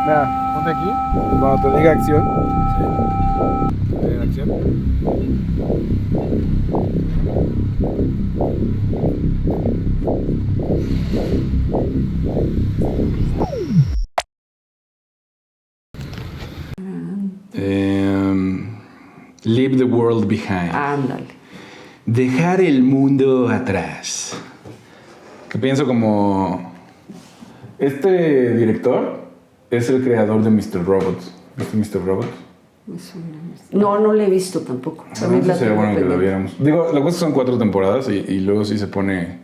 Mira, ponte aquí. Cuando te diga acción. Sí. Acción. Leave the world behind. Ándale. Dejar el mundo atrás. Que pienso como... Este director es el creador de Mr. Robot. ¿Viste Mr. Robot? No, no le he visto tampoco. También la Sería tengo bueno que lo pendiente. viéramos. Digo, lo que pasa es que son 4 temporadas y luego sí se pone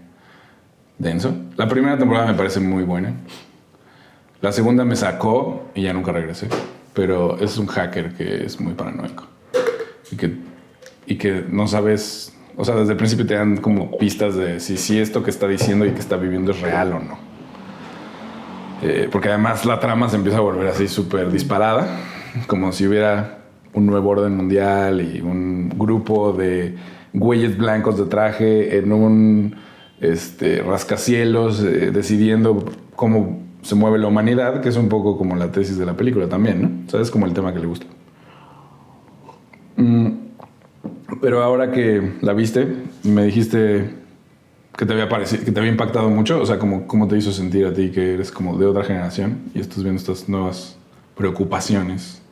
denso. La primera temporada me parece muy buena. La segunda me sacó y ya nunca regresé. Pero es un hacker que es muy paranoico. Y que no sabes... O sea, desde el principio te dan como pistas de si esto que está diciendo y que está viviendo es real o no. Porque además la trama se empieza a volver así súper disparada. Como si hubiera un nuevo orden mundial y un grupo de güeyes blancos de traje en un rascacielos decidiendo cómo se mueve la humanidad, que es un poco como la tesis de la película también, ¿no? O sea, es como el tema que le gusta. Pero ahora que la viste, me dijiste que te había parecido, que te había impactado mucho. O sea, ¿cómo te hizo sentir a ti que eres como de otra generación y estás viendo estas nuevas preocupaciones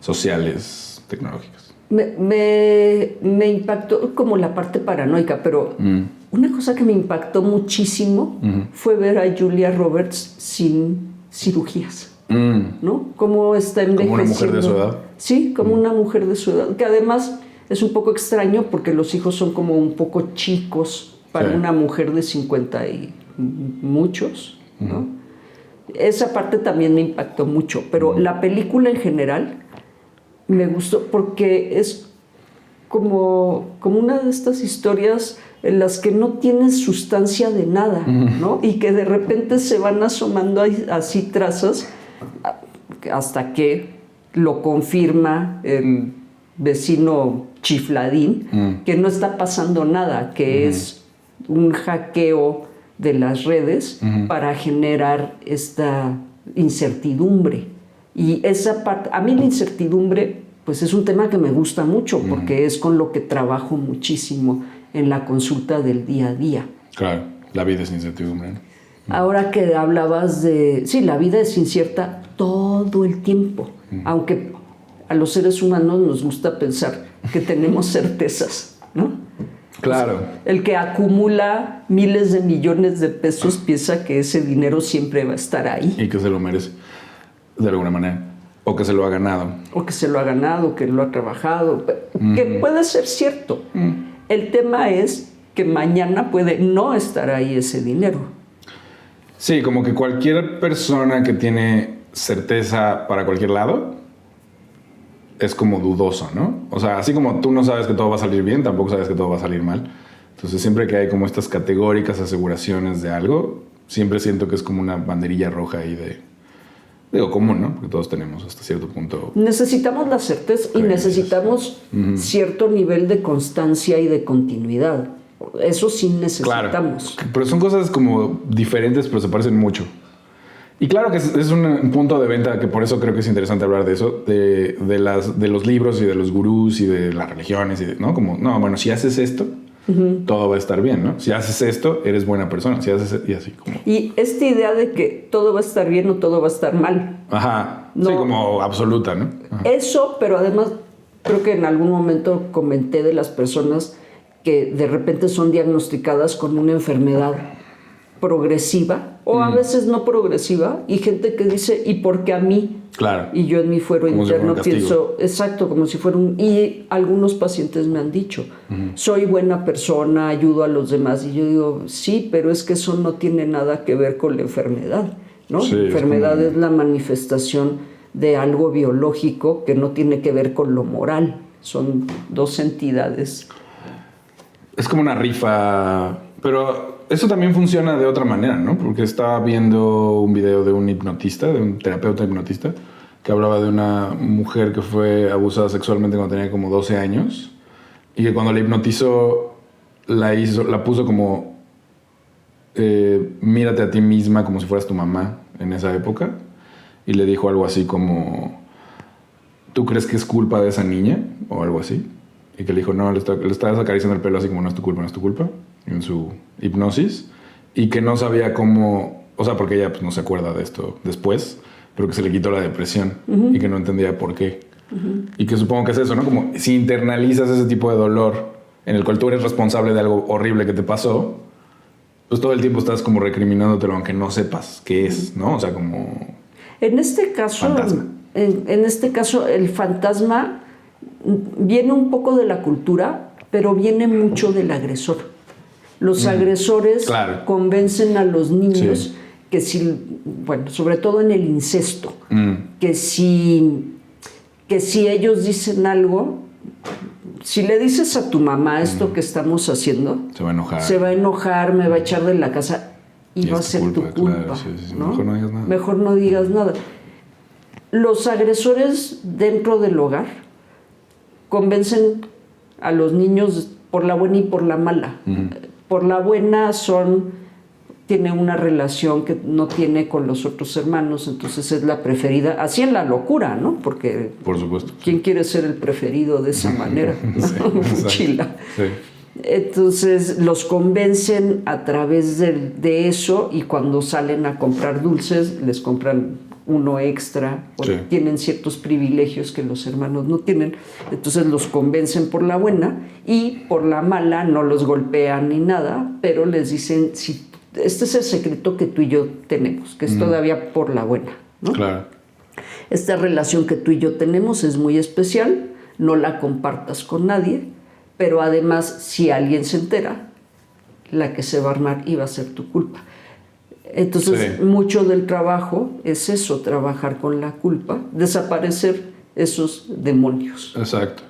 sociales, tecnológicas? Me impactó como la parte paranoica, pero una cosa que me impactó muchísimo fue ver a Julia Roberts sin cirugías, ¿no? Cómo está envejeciendo. Como una mujer de su edad. Sí, como una mujer de su edad, que además es un poco extraño porque los hijos son como un poco chicos para una mujer de 50 y muchos, ¿no? Esa parte también me impactó mucho, pero la película en general me gustó porque es como una de estas historias en las que no tienes sustancia de nada, ¿no? Y que de repente se van asomando así trazas hasta que lo confirma el vecino chifladín, que no está pasando nada, que es un hackeo de las redes para generar esta incertidumbre. Y esa parte, a mí la incertidumbre, pues es un tema que me gusta mucho, porque es con lo que trabajo muchísimo en la consulta del día a día. Claro, la vida es incertidumbre, ¿no? Ahora que hablabas de... Sí, la vida es incierta todo el tiempo, aunque a los seres humanos nos gusta pensar que tenemos certezas, ¿no? Claro. Pues, el que acumula miles de millones de pesos piensa que ese dinero siempre va a estar ahí. Y que se lo merece, de alguna manera. O que se lo ha ganado. O que se lo ha ganado, que lo ha trabajado. Que puede ser cierto. El tema es que mañana puede no estar ahí ese dinero. Sí, como que cualquier persona que tiene certeza para cualquier lado es como dudoso, ¿no? O sea, así como tú no sabes que todo va a salir bien, tampoco sabes que todo va a salir mal. Entonces, siempre que hay como estas categóricas aseguraciones de algo, siempre siento que es como una banderilla roja ahí digo, común, ¿no? Porque todos tenemos hasta cierto punto. Necesitamos la certeza y necesitamos cierto nivel de constancia y de continuidad. Eso sí necesitamos. Claro, pero son cosas como diferentes, pero se parecen mucho. Y claro que es un punto de venta que por eso creo que es interesante hablar de eso, de los libros y de los gurús y de las religiones, ¿no? Como, no, bueno, si haces esto, todo va a estar bien, ¿no? Si haces esto, eres buena persona. Si haces y así como... Y esta idea de que todo va a estar bien o todo va a estar mal. Ajá, no, sí, como absoluta, ¿no? Ajá. Eso, pero además creo que en algún momento comenté de las personas que de repente son diagnosticadas con una enfermedad progresiva o a veces no progresiva, y gente que dice, ¿y por qué a mí? Claro. Y yo en mi fuero como interno si pienso, exacto, como si fuera un... Y algunos pacientes me han dicho, soy buena persona, ayudo a los demás. Y yo digo, sí, pero es que eso no tiene nada que ver con la enfermedad, ¿no? Sí, la enfermedad es la manifestación de algo biológico que no tiene que ver con lo moral. Son dos entidades. Es como una rifa, pero eso también funciona de otra manera, ¿no? Porque estaba viendo un video de un hipnotista, de un terapeuta hipnotista, que hablaba de una mujer que fue abusada sexualmente cuando tenía como 12 años y que cuando la hipnotizó la puso como mírate a ti misma como si fueras tu mamá en esa época, y le dijo algo así como, ¿tú crees que es culpa de esa niña? O algo así. Y que le dijo, no, le estabas acariciando el pelo así como, no es tu culpa, no es tu culpa. En su hipnosis. Y que no sabía cómo, o sea, porque ella pues, no se acuerda de esto después, pero que se le quitó la depresión y que no entendía por qué. Y que supongo que es eso, ¿no? Como si internalizas ese tipo de dolor en el cual tú eres responsable de algo horrible que te pasó, pues todo el tiempo estás como recriminándotelo aunque no sepas qué es, ¿no? O sea, como... En este caso, fantasma. en este caso, el fantasma viene un poco de la cultura, pero viene mucho del agresor. Los agresores Claro. convencen a los niños Sí. que si, bueno, sobre todo en el incesto, que si ellos dicen algo, si le dices a tu mamá esto que estamos haciendo, Se va a enojar. se va a enojar, me va a echar de la casa y Y va a es tu ser tu culpa, culpa. claro, sí. ¿no? Mejor no digas nada. Mejor no digas nada. Los agresores dentro del hogar convencen a los niños por la buena y por la mala. Por la buena tiene una relación que no tiene con los otros hermanos, entonces es la preferida, así en la locura, ¿no? Porque Por supuesto. ¿quién quiere ser el preferido de esa manera? Sí, exacto. Chila. Sí. Entonces los convencen a través de eso y cuando salen a comprar dulces les compran uno extra o Sí. tienen ciertos privilegios que los hermanos no tienen. Entonces los convencen por la buena y por la mala no los golpean ni nada, pero les dicen, si, este es el secreto que tú y yo tenemos, que es todavía por la buena, ¿no? Claro. Esta relación que tú y yo tenemos es muy especial, no la compartas con nadie, pero además si alguien se entera, la que se va a armar iba a ser tu culpa. Entonces, Sí. mucho del trabajo es eso, trabajar con la culpa, desaparecer esos demonios. Exacto.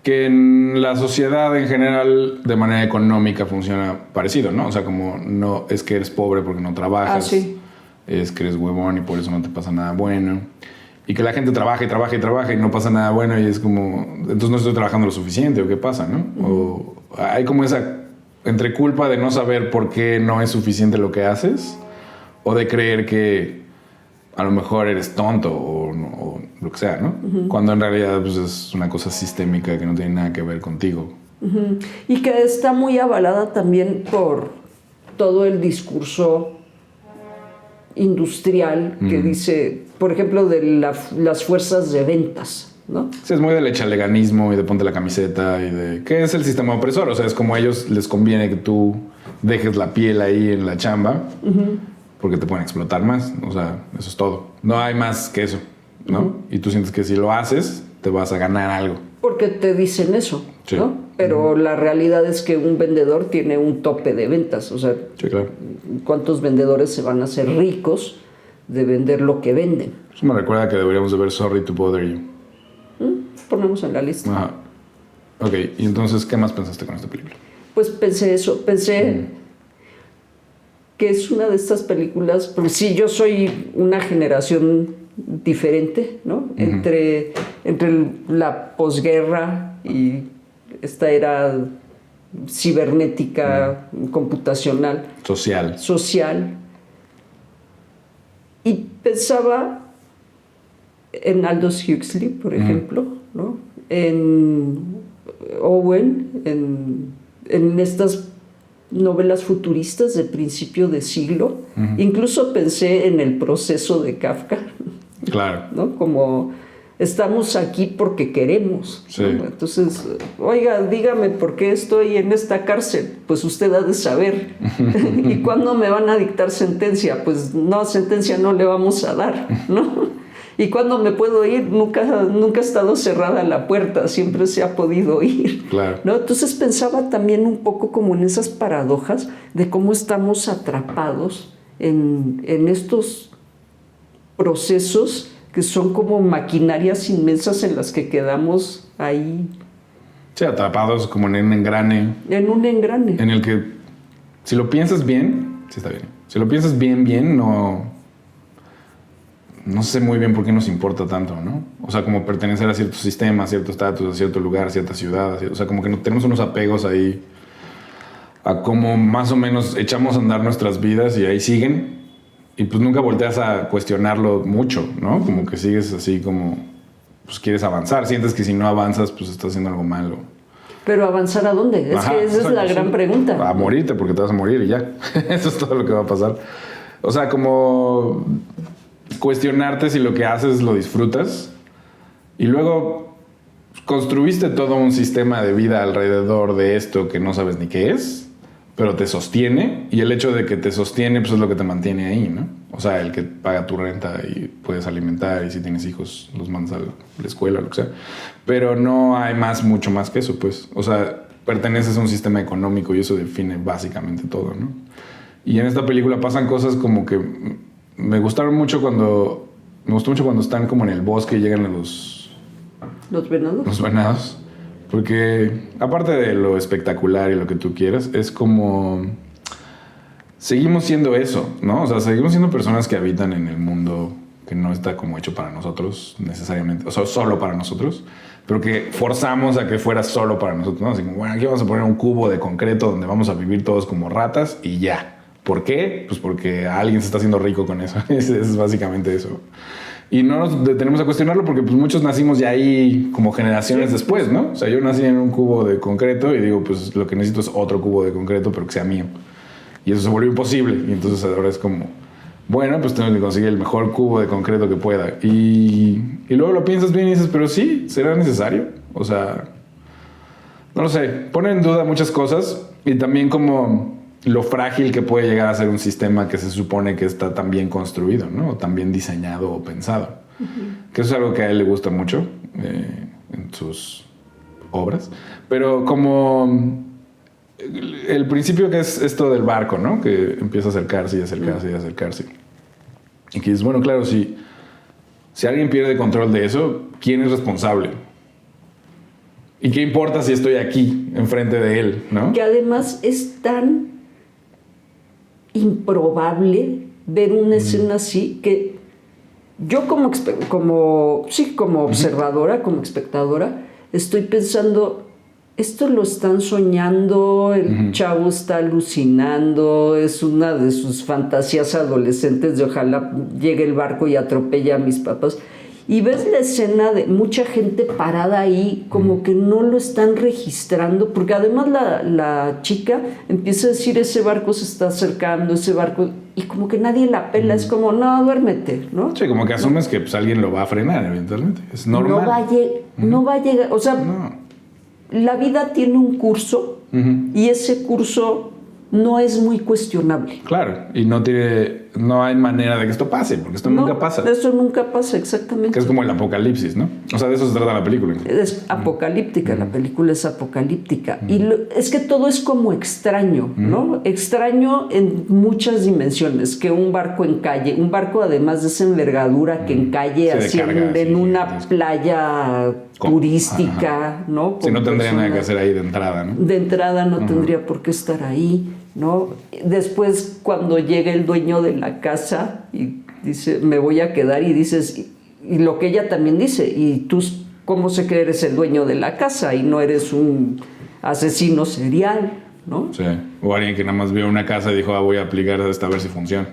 Que en la sociedad en general, de manera económica, funciona parecido, ¿no? O sea, como no es que eres pobre porque no trabajas, Sí. es que eres huevón y por eso no te pasa nada bueno. Y que la gente trabaja y trabaja y trabaja y no pasa nada bueno y es como, entonces no estoy trabajando lo suficiente o qué pasa, ¿no? O hay como esa entre culpa de no saber por qué no es suficiente lo que haces o de creer que a lo mejor eres tonto o lo que sea, ¿no? Cuando en realidad pues, es una cosa sistémica que no tiene nada que ver contigo. Y que está muy avalada también por todo el discurso industrial que dice, por ejemplo, de las fuerzas de ventas, ¿no? Sí, es muy del echaleganismo y de ponte la camiseta y de... ¿Qué es el sistema opresor? O sea, es como a ellos les conviene que tú dejes la piel ahí en la chamba porque te pueden explotar más. O sea, eso es todo. No hay más que eso, ¿no? Y tú sientes que si lo haces, te vas a ganar algo. Porque te dicen eso, Sí. ¿no? Pero la realidad es que un vendedor tiene un tope de ventas. O sea, Sí, claro. ¿cuántos vendedores se van a hacer ricos de vender lo que venden? Eso me recuerda que deberíamos de ver Sorry to Bother You. Ponemos en la lista. Ajá. Ok, y entonces, ¿qué más pensaste con esta película? Pues pensé eso, pensé que es una de estas películas, porque sí, yo soy una generación diferente, ¿no? Entre la posguerra y esta era cibernética, computacional, social. Y pensaba en Aldous Huxley, por ejemplo, ¿no? En Owen, en estas novelas futuristas de principio de siglo. Incluso pensé en El proceso de Kafka, Claro. ¿no? Como estamos aquí porque queremos, Sí. ¿no? Entonces, oiga, dígame por qué estoy en esta cárcel. Pues usted ha de saber. ¿Y cuándo me van a dictar sentencia? Pues no, sentencia no le vamos a dar, ¿no? ¿Y cuándo me puedo ir? Nunca ha estado cerrada la puerta, siempre se ha podido ir, Claro. ¿no? Entonces pensaba también un poco como en esas paradojas de cómo estamos atrapados en estos procesos que son como maquinarias inmensas en las que quedamos ahí Sí, atrapados como en un engrane en un engrane. en el que, si lo piensas bien, sí está bien. Si lo piensas bien, no sé muy bien por qué nos importa tanto, ¿no? O sea, como pertenecer a cierto sistema, a cierto estatus, a cierto lugar, a cierta ciudad. O sea, como que tenemos unos apegos ahí a cómo más o menos echamos a andar nuestras vidas y ahí siguen. y pues nunca volteas a cuestionarlo mucho, ¿no? Como que sigues así como, pues quieres avanzar, sientes que si no avanzas, pues estás haciendo algo malo. Pero ¿avanzar a dónde? Ajá, que esa es la gran pregunta. A morirte, porque te vas a morir y ya. Eso es todo lo que va a pasar. O sea, como cuestionarte si lo que haces lo disfrutas y luego construiste todo un sistema de vida alrededor de esto que no sabes ni qué es, pero te sostiene, y el hecho de que te sostiene pues es lo que te mantiene ahí, ¿no? O sea, el que paga tu renta y puedes alimentar, y si tienes hijos los mandas a la escuela, lo que sea. Pero no hay mucho más que eso, pues. O sea, perteneces a un sistema económico y eso define básicamente todo, ¿no? Y en esta película pasan cosas como que me gustó mucho cuando están como en el bosque y llegan los venados. Los venados. Porque aparte de lo espectacular y lo que tú quieras, es como... Seguimos siendo eso, ¿no? O sea, seguimos siendo personas que habitan en el mundo que no está como hecho para nosotros necesariamente, o sea, solo para nosotros, pero que forzamos a que fuera solo para nosotros, ¿no? Así como, bueno, aquí vamos a poner un cubo de concreto donde vamos a vivir todos como ratas y ya. ¿Por qué? Pues porque alguien se está haciendo rico con eso. Es básicamente eso. Y no nos detenemos a cuestionarlo porque pues muchos nacimos ya ahí como generaciones después, ¿no? O sea, yo nací en un cubo de concreto y digo, pues lo que necesito es otro cubo de concreto, pero que sea mío. Y eso se volvió imposible. Y entonces ahora es como, bueno, pues tengo que conseguir el mejor cubo de concreto que pueda. Y luego lo piensas bien y dices, pero sí, ¿será necesario? O sea, no lo sé. Pone en duda muchas cosas y también como lo frágil que puede llegar a ser un sistema que se supone que está tan bien construido, ¿no? O tan bien diseñado o pensado. Uh-huh. Que eso es algo que a él le gusta mucho en sus obras. Pero como el principio que es esto del barco, ¿no? Que empieza a acercarse y acercarse y acercarse. Y que dices, bueno, claro, si alguien pierde control de eso, ¿quién es responsable? ¿Y qué importa si estoy aquí, enfrente de él, ¿no? Que además es tan improbable ver una escena así que yo como observadora, como espectadora, estoy pensando, esto lo están soñando, el chavo está alucinando, es una de sus fantasías adolescentes de ojalá llegue el barco y atropelle a mis papás. Y ves la escena de mucha gente parada ahí, como que no lo están registrando, porque además la chica empieza a decir, ese barco se está acercando, ese barco, y como que nadie la pela, es como, no, duérmete, ¿no? Sí, como que asumes que pues, alguien lo va a frenar eventualmente, es normal. No va a llegar, o sea, la vida tiene un curso y ese curso no es muy cuestionable. Claro, y no hay manera de que esto pase, porque esto nunca pasa. Eso nunca pasa, exactamente. Que es como el apocalipsis, ¿no? O sea, de eso se trata la película. Es apocalíptica, la película es apocalíptica. Y es que todo es como extraño, ¿no? Extraño en muchas dimensiones, que un barco encalle, un barco además de esa envergadura que encalle así en una playa turística, ¿no? Si no tendría nada que hacer ahí de entrada, ¿no? De entrada no tendría por qué estar ahí, ¿no? Después, cuando llega el dueño de la casa y dice, me voy a quedar, y dices, y lo que ella también dice, y tú, ¿cómo sé que eres el dueño de la casa y no eres un asesino serial, ¿no? Sí, o alguien que nada más vio una casa y dijo, voy a aplicar esta a ver si funciona.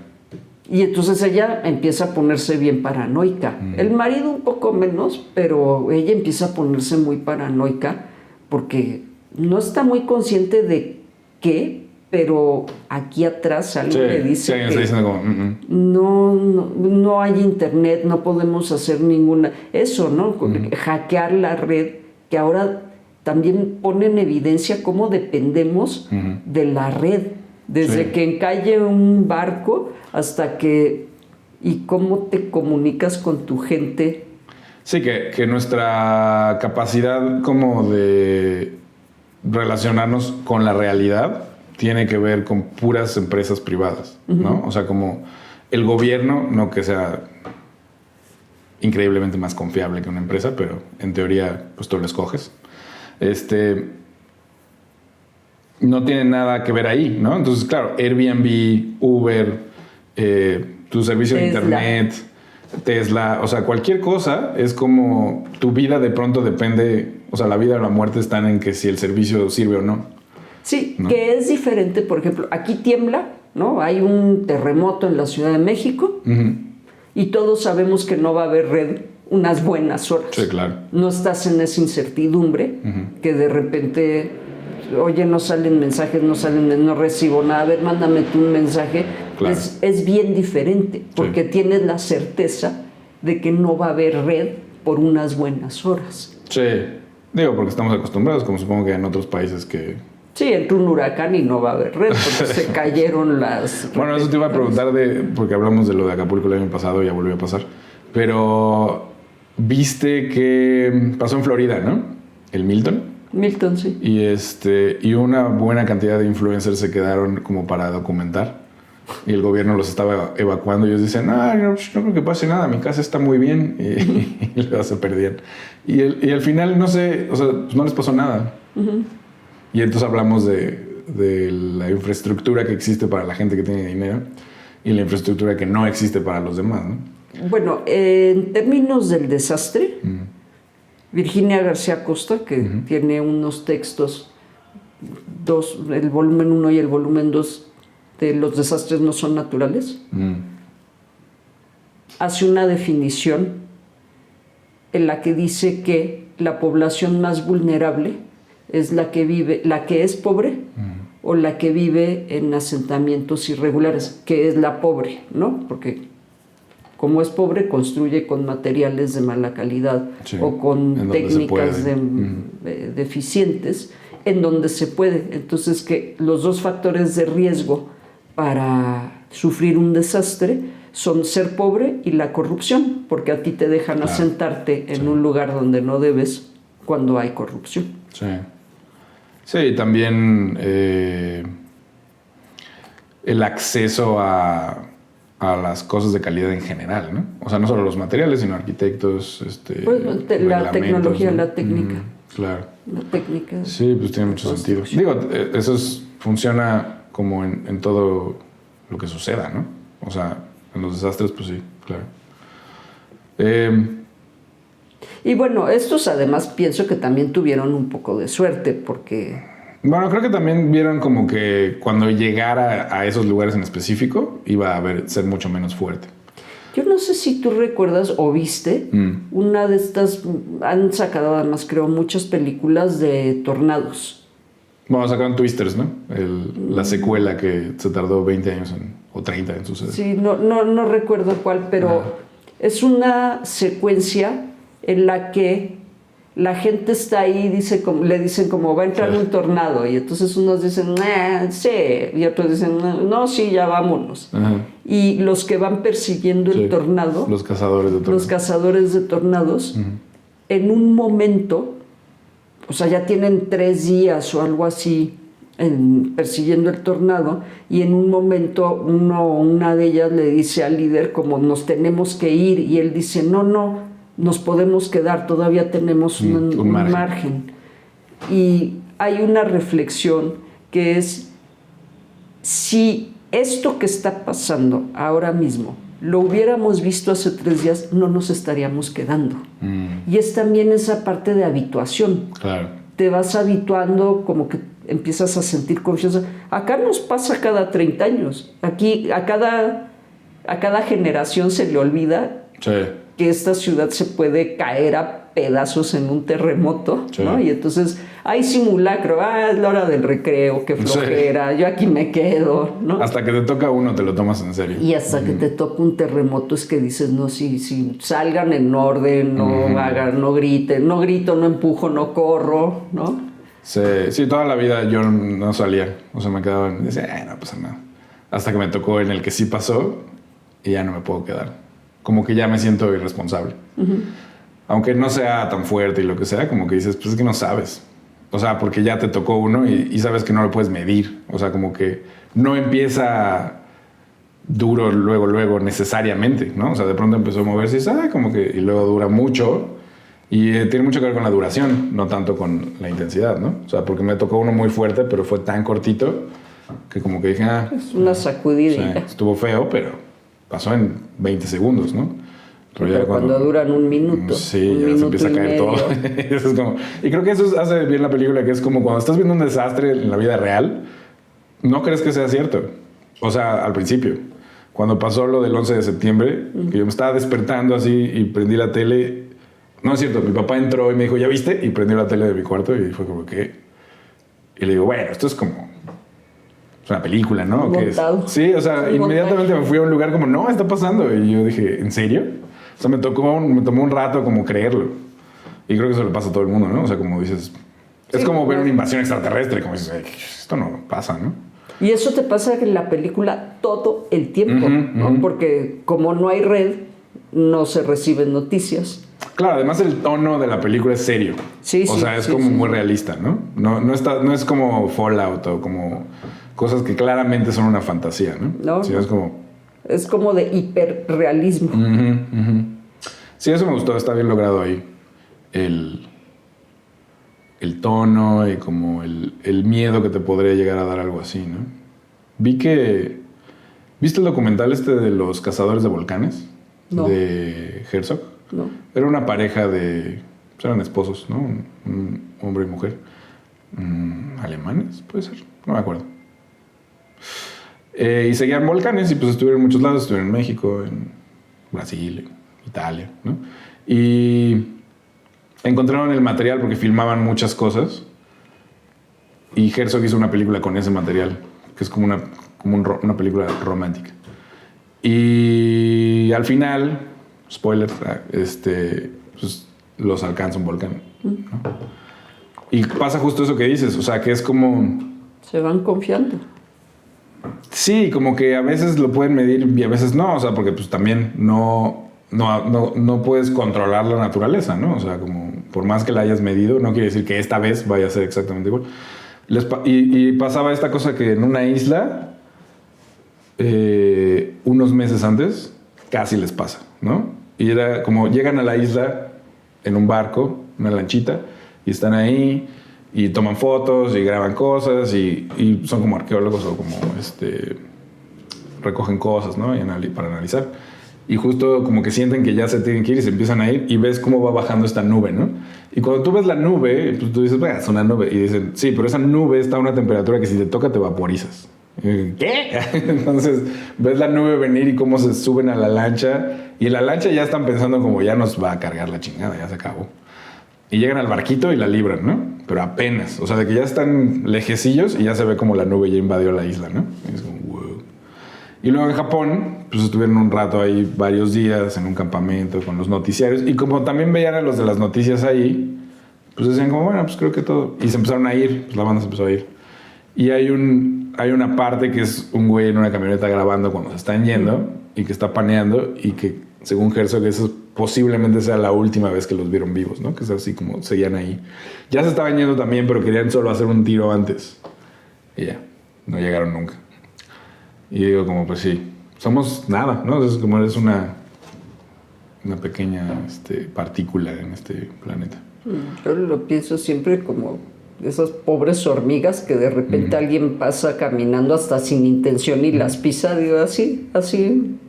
Y entonces ella empieza a ponerse bien paranoica. El marido un poco menos, pero ella empieza a ponerse muy paranoica porque no está muy consciente de qué, pero aquí atrás algo le dice que está diciendo como, no hay internet, no podemos hacer ninguna... Eso, ¿no? Hackear la red, que ahora también pone en evidencia cómo dependemos de la red. Desde que encalle un barco hasta que... ¿Y cómo te comunicas con tu gente? Sí, que nuestra capacidad como de relacionarnos con la realidad tiene que ver con puras empresas privadas, ¿no? O sea, como el gobierno, no que sea increíblemente más confiable que una empresa, pero en teoría pues tú lo escoges. No tiene nada que ver ahí, ¿no? Entonces, claro, Airbnb, Uber, tu servicio de internet, Tesla, o sea, cualquier cosa es como tu vida de pronto depende, o sea, la vida o la muerte están en que si el servicio sirve o no. Sí, ¿no? Que es diferente, por ejemplo, aquí tiembla ¿no? Hay un terremoto en la Ciudad de México y todos sabemos que no va a haber red unas buenas horas. Sí, claro. No estás en esa incertidumbre que de repente, oye, no salen mensajes, no recibo nada, a ver, mándame tú un mensaje. Claro. Es bien diferente porque tienes la certeza de que no va a haber red por unas buenas horas. Sí, digo, porque estamos acostumbrados, como supongo que en otros países que... Sí, entra un huracán y no va a haber red porque se cayeron las... Bueno, eso te iba a preguntar porque hablamos de lo de Acapulco el año pasado, ya volvió a pasar, pero viste que pasó en Florida, ¿no? El Milton. Milton, sí. Y una buena cantidad de influencers se quedaron como para documentar y el gobierno los estaba evacuando y ellos dicen, no creo que pase nada, mi casa está muy bien y luego se perdían. Y al final, no sé, o sea, pues no les pasó nada. Y entonces hablamos de la infraestructura que existe para la gente que tiene dinero y la infraestructura que no existe para los demás, ¿no? Bueno, en términos del desastre, Virginia García Costa, que tiene unos textos, el volumen 1 y el volumen 2 de Los desastres no son naturales, hace una definición en la que dice que la población más vulnerable es la que es pobre o la que vive en asentamientos irregulares, que es la pobre, ¿no? Porque como es pobre, construye con materiales de mala calidad o con técnicas deficientes, en donde se puede. Entonces, que los dos factores de riesgo para sufrir un desastre son ser pobre y la corrupción, porque a ti te dejan asentarte en un lugar donde no debes cuando hay corrupción. Sí. Sí, también el acceso a las cosas de calidad en general, ¿no? O sea, no solo los materiales, sino arquitectos, pues, la tecnología, ¿no? La técnica. Claro. La técnica. Sí, pues tiene mucho sentido. Digo, eso funciona como en todo lo que suceda, ¿no? O sea, en los desastres, pues sí, claro. Y bueno, estos además pienso que también tuvieron un poco de suerte porque... Bueno, creo que también vieron como que cuando llegara a esos lugares en específico iba a ser mucho menos fuerte. Yo no sé si tú recuerdas o viste una de estas... Han sacado además, creo, muchas películas de tornados. Bueno, sacaron Twisters, ¿no? La secuela que se tardó 20 años o 30 en suceder. Sí, no recuerdo cuál, pero es una secuencia en la que la gente está ahí y le dicen como va a entrar un tornado, y entonces unos dicen sí, y otros dicen no, sí, ya vámonos. Y los que van persiguiendo el tornado, los cazadores de tornados, en un momento, o sea, ya tienen 3 días o algo así persiguiendo el tornado, y en un momento una de ellas le dice al líder como nos tenemos que ir, y él dice no, nos podemos quedar, todavía tenemos un margen. Y hay una reflexión que es, si esto que está pasando ahora mismo lo hubiéramos visto hace 3 días, no nos estaríamos quedando. Y es también esa parte de habituación. Claro. Te vas habituando, como que empiezas a sentir confianza. Acá nos pasa cada 30 años. Aquí a cada generación se le olvida que esta ciudad se puede caer a pedazos en un terremoto, ¿no? Y entonces hay simulacro, es la hora del recreo, qué flojera, yo aquí me quedo, ¿no? Hasta que te toca uno te lo tomas en serio. Y hasta que te toca un terremoto es que dices, no, si salgan en orden, no hagan, no griten, no grito, no empujo, no corro, ¿no? Sí, toda la vida yo no salía, o sea, me quedaba y decía, no pasa nada. Hasta que me tocó en el que sí pasó y ya no me puedo quedar. Como que ya me siento irresponsable. Aunque no sea tan fuerte y lo que sea, como que dices, pues es que no sabes. O sea, porque ya te tocó uno y sabes que no lo puedes medir. O sea, como que no empieza duro luego necesariamente, ¿no? O sea, de pronto empezó a moverse y luego dura mucho. Y tiene mucho que ver con la duración, no tanto con la intensidad, ¿no? O sea, porque me tocó uno muy fuerte, pero fue tan cortito que como que dije, es una sacudida. Sí, estuvo feo, pero pasó en 20 segundos, ¿no? Pero cuando duran un minuto. Sí, ya se empieza a caer todo. Eso es como, y creo que eso hace bien la película, que es como cuando estás viendo un desastre en la vida real, no crees que sea cierto. O sea, al principio. Cuando pasó lo del 11 de septiembre, que yo me estaba despertando así y prendí la tele. No es cierto, mi papá entró y me dijo, ¿ya viste? Y prendió la tele de mi cuarto y fue como, ¿qué? Y le digo, bueno, esto es como... Es una película, ¿no? ¿Qué es? Sí, o sea, inmediatamente me fui a un lugar como, no, está pasando. Y yo dije, ¿en serio? O sea, me tomó un rato como creerlo. Y creo que eso le pasa a todo el mundo, ¿no? O sea, como dices... Es como ver una invasión extraterrestre, como dices, esto no pasa, ¿no? Y eso te pasa en la película todo el tiempo, ¿no? Porque como no hay red, no se reciben noticias. Claro, además el tono de la película es serio. Sí, o sea, es como muy realista, ¿no? No es como Fallout o como cosas que claramente son una fantasía, ¿no? No, sí, no. Es como de hiperrealismo. Sí, eso me gustó, está bien logrado ahí. El tono y como el miedo que te podría llegar a dar algo así, ¿no? ¿Viste el documental de los cazadores de volcanes? No. De Herzog. No. Era una pareja eran esposos, ¿no? Un hombre y mujer. ¿Alemanes? Puede ser, no me acuerdo. Y seguían volcanes y pues estuvieron en muchos lados. Estuvieron en México, en Brasil, en Italia, ¿no? Y encontraron el material porque filmaban muchas cosas. Y Herzog hizo una película con ese material, que es como una película romántica. Y al final, spoiler, pues los alcanza un volcán, ¿no? Y pasa justo eso que dices, o sea, que es como... Se van confiando. Sí, como que a veces lo pueden medir y a veces no, o sea, porque pues también no puedes controlar la naturaleza, ¿no? O sea, como por más que la hayas medido, no quiere decir que esta vez vaya a ser exactamente igual. Y pasaba esta cosa que en una isla, unos meses antes, casi les pasa, ¿no? Y era como llegan a la isla en un barco, una lanchita, y están ahí y toman fotos y graban cosas y son como arqueólogos o como recogen cosas, ¿no? Para analizar. Y justo como que sienten que ya se tienen que ir y se empiezan a ir y ves cómo va bajando esta nube, ¿no? Y cuando tú ves la nube, pues tú dices, bueno, es una nube. Y dicen, sí, pero esa nube está a una temperatura que si te toca te vaporizas. ¿Qué? Entonces ves la nube venir y cómo se suben a la lancha. Y en la lancha ya están pensando como ya nos va a cargar la chingada, ya se acabó. Y llegan al barquito y la libran, ¿no? Pero apenas. O sea, de que ya están lejecillos y ya se ve como la nube ya invadió la isla, ¿no? Y es como, wow. Y luego en Japón, pues estuvieron un rato ahí, varios días, en un campamento con los noticiarios. Y como también veían a los de las noticias ahí, pues decían como, bueno, pues creo que todo. Y se empezaron a ir, pues la banda se empezó a ir. Y hay una parte que es un güey en una camioneta grabando cuando se están yendo y que está paneando y que, según Herzog, eso posiblemente sea la última vez que los vieron vivos, ¿no? Que es así como seguían ahí. Ya se estaban yendo también, pero querían solo hacer un tiro antes. Y ya, no llegaron nunca. Y digo como, pues sí, somos nada, ¿no? Es como eres una pequeña partícula en este planeta. Yo lo pienso siempre como esas pobres hormigas que de repente alguien pasa caminando hasta sin intención y las pisa. Digo, así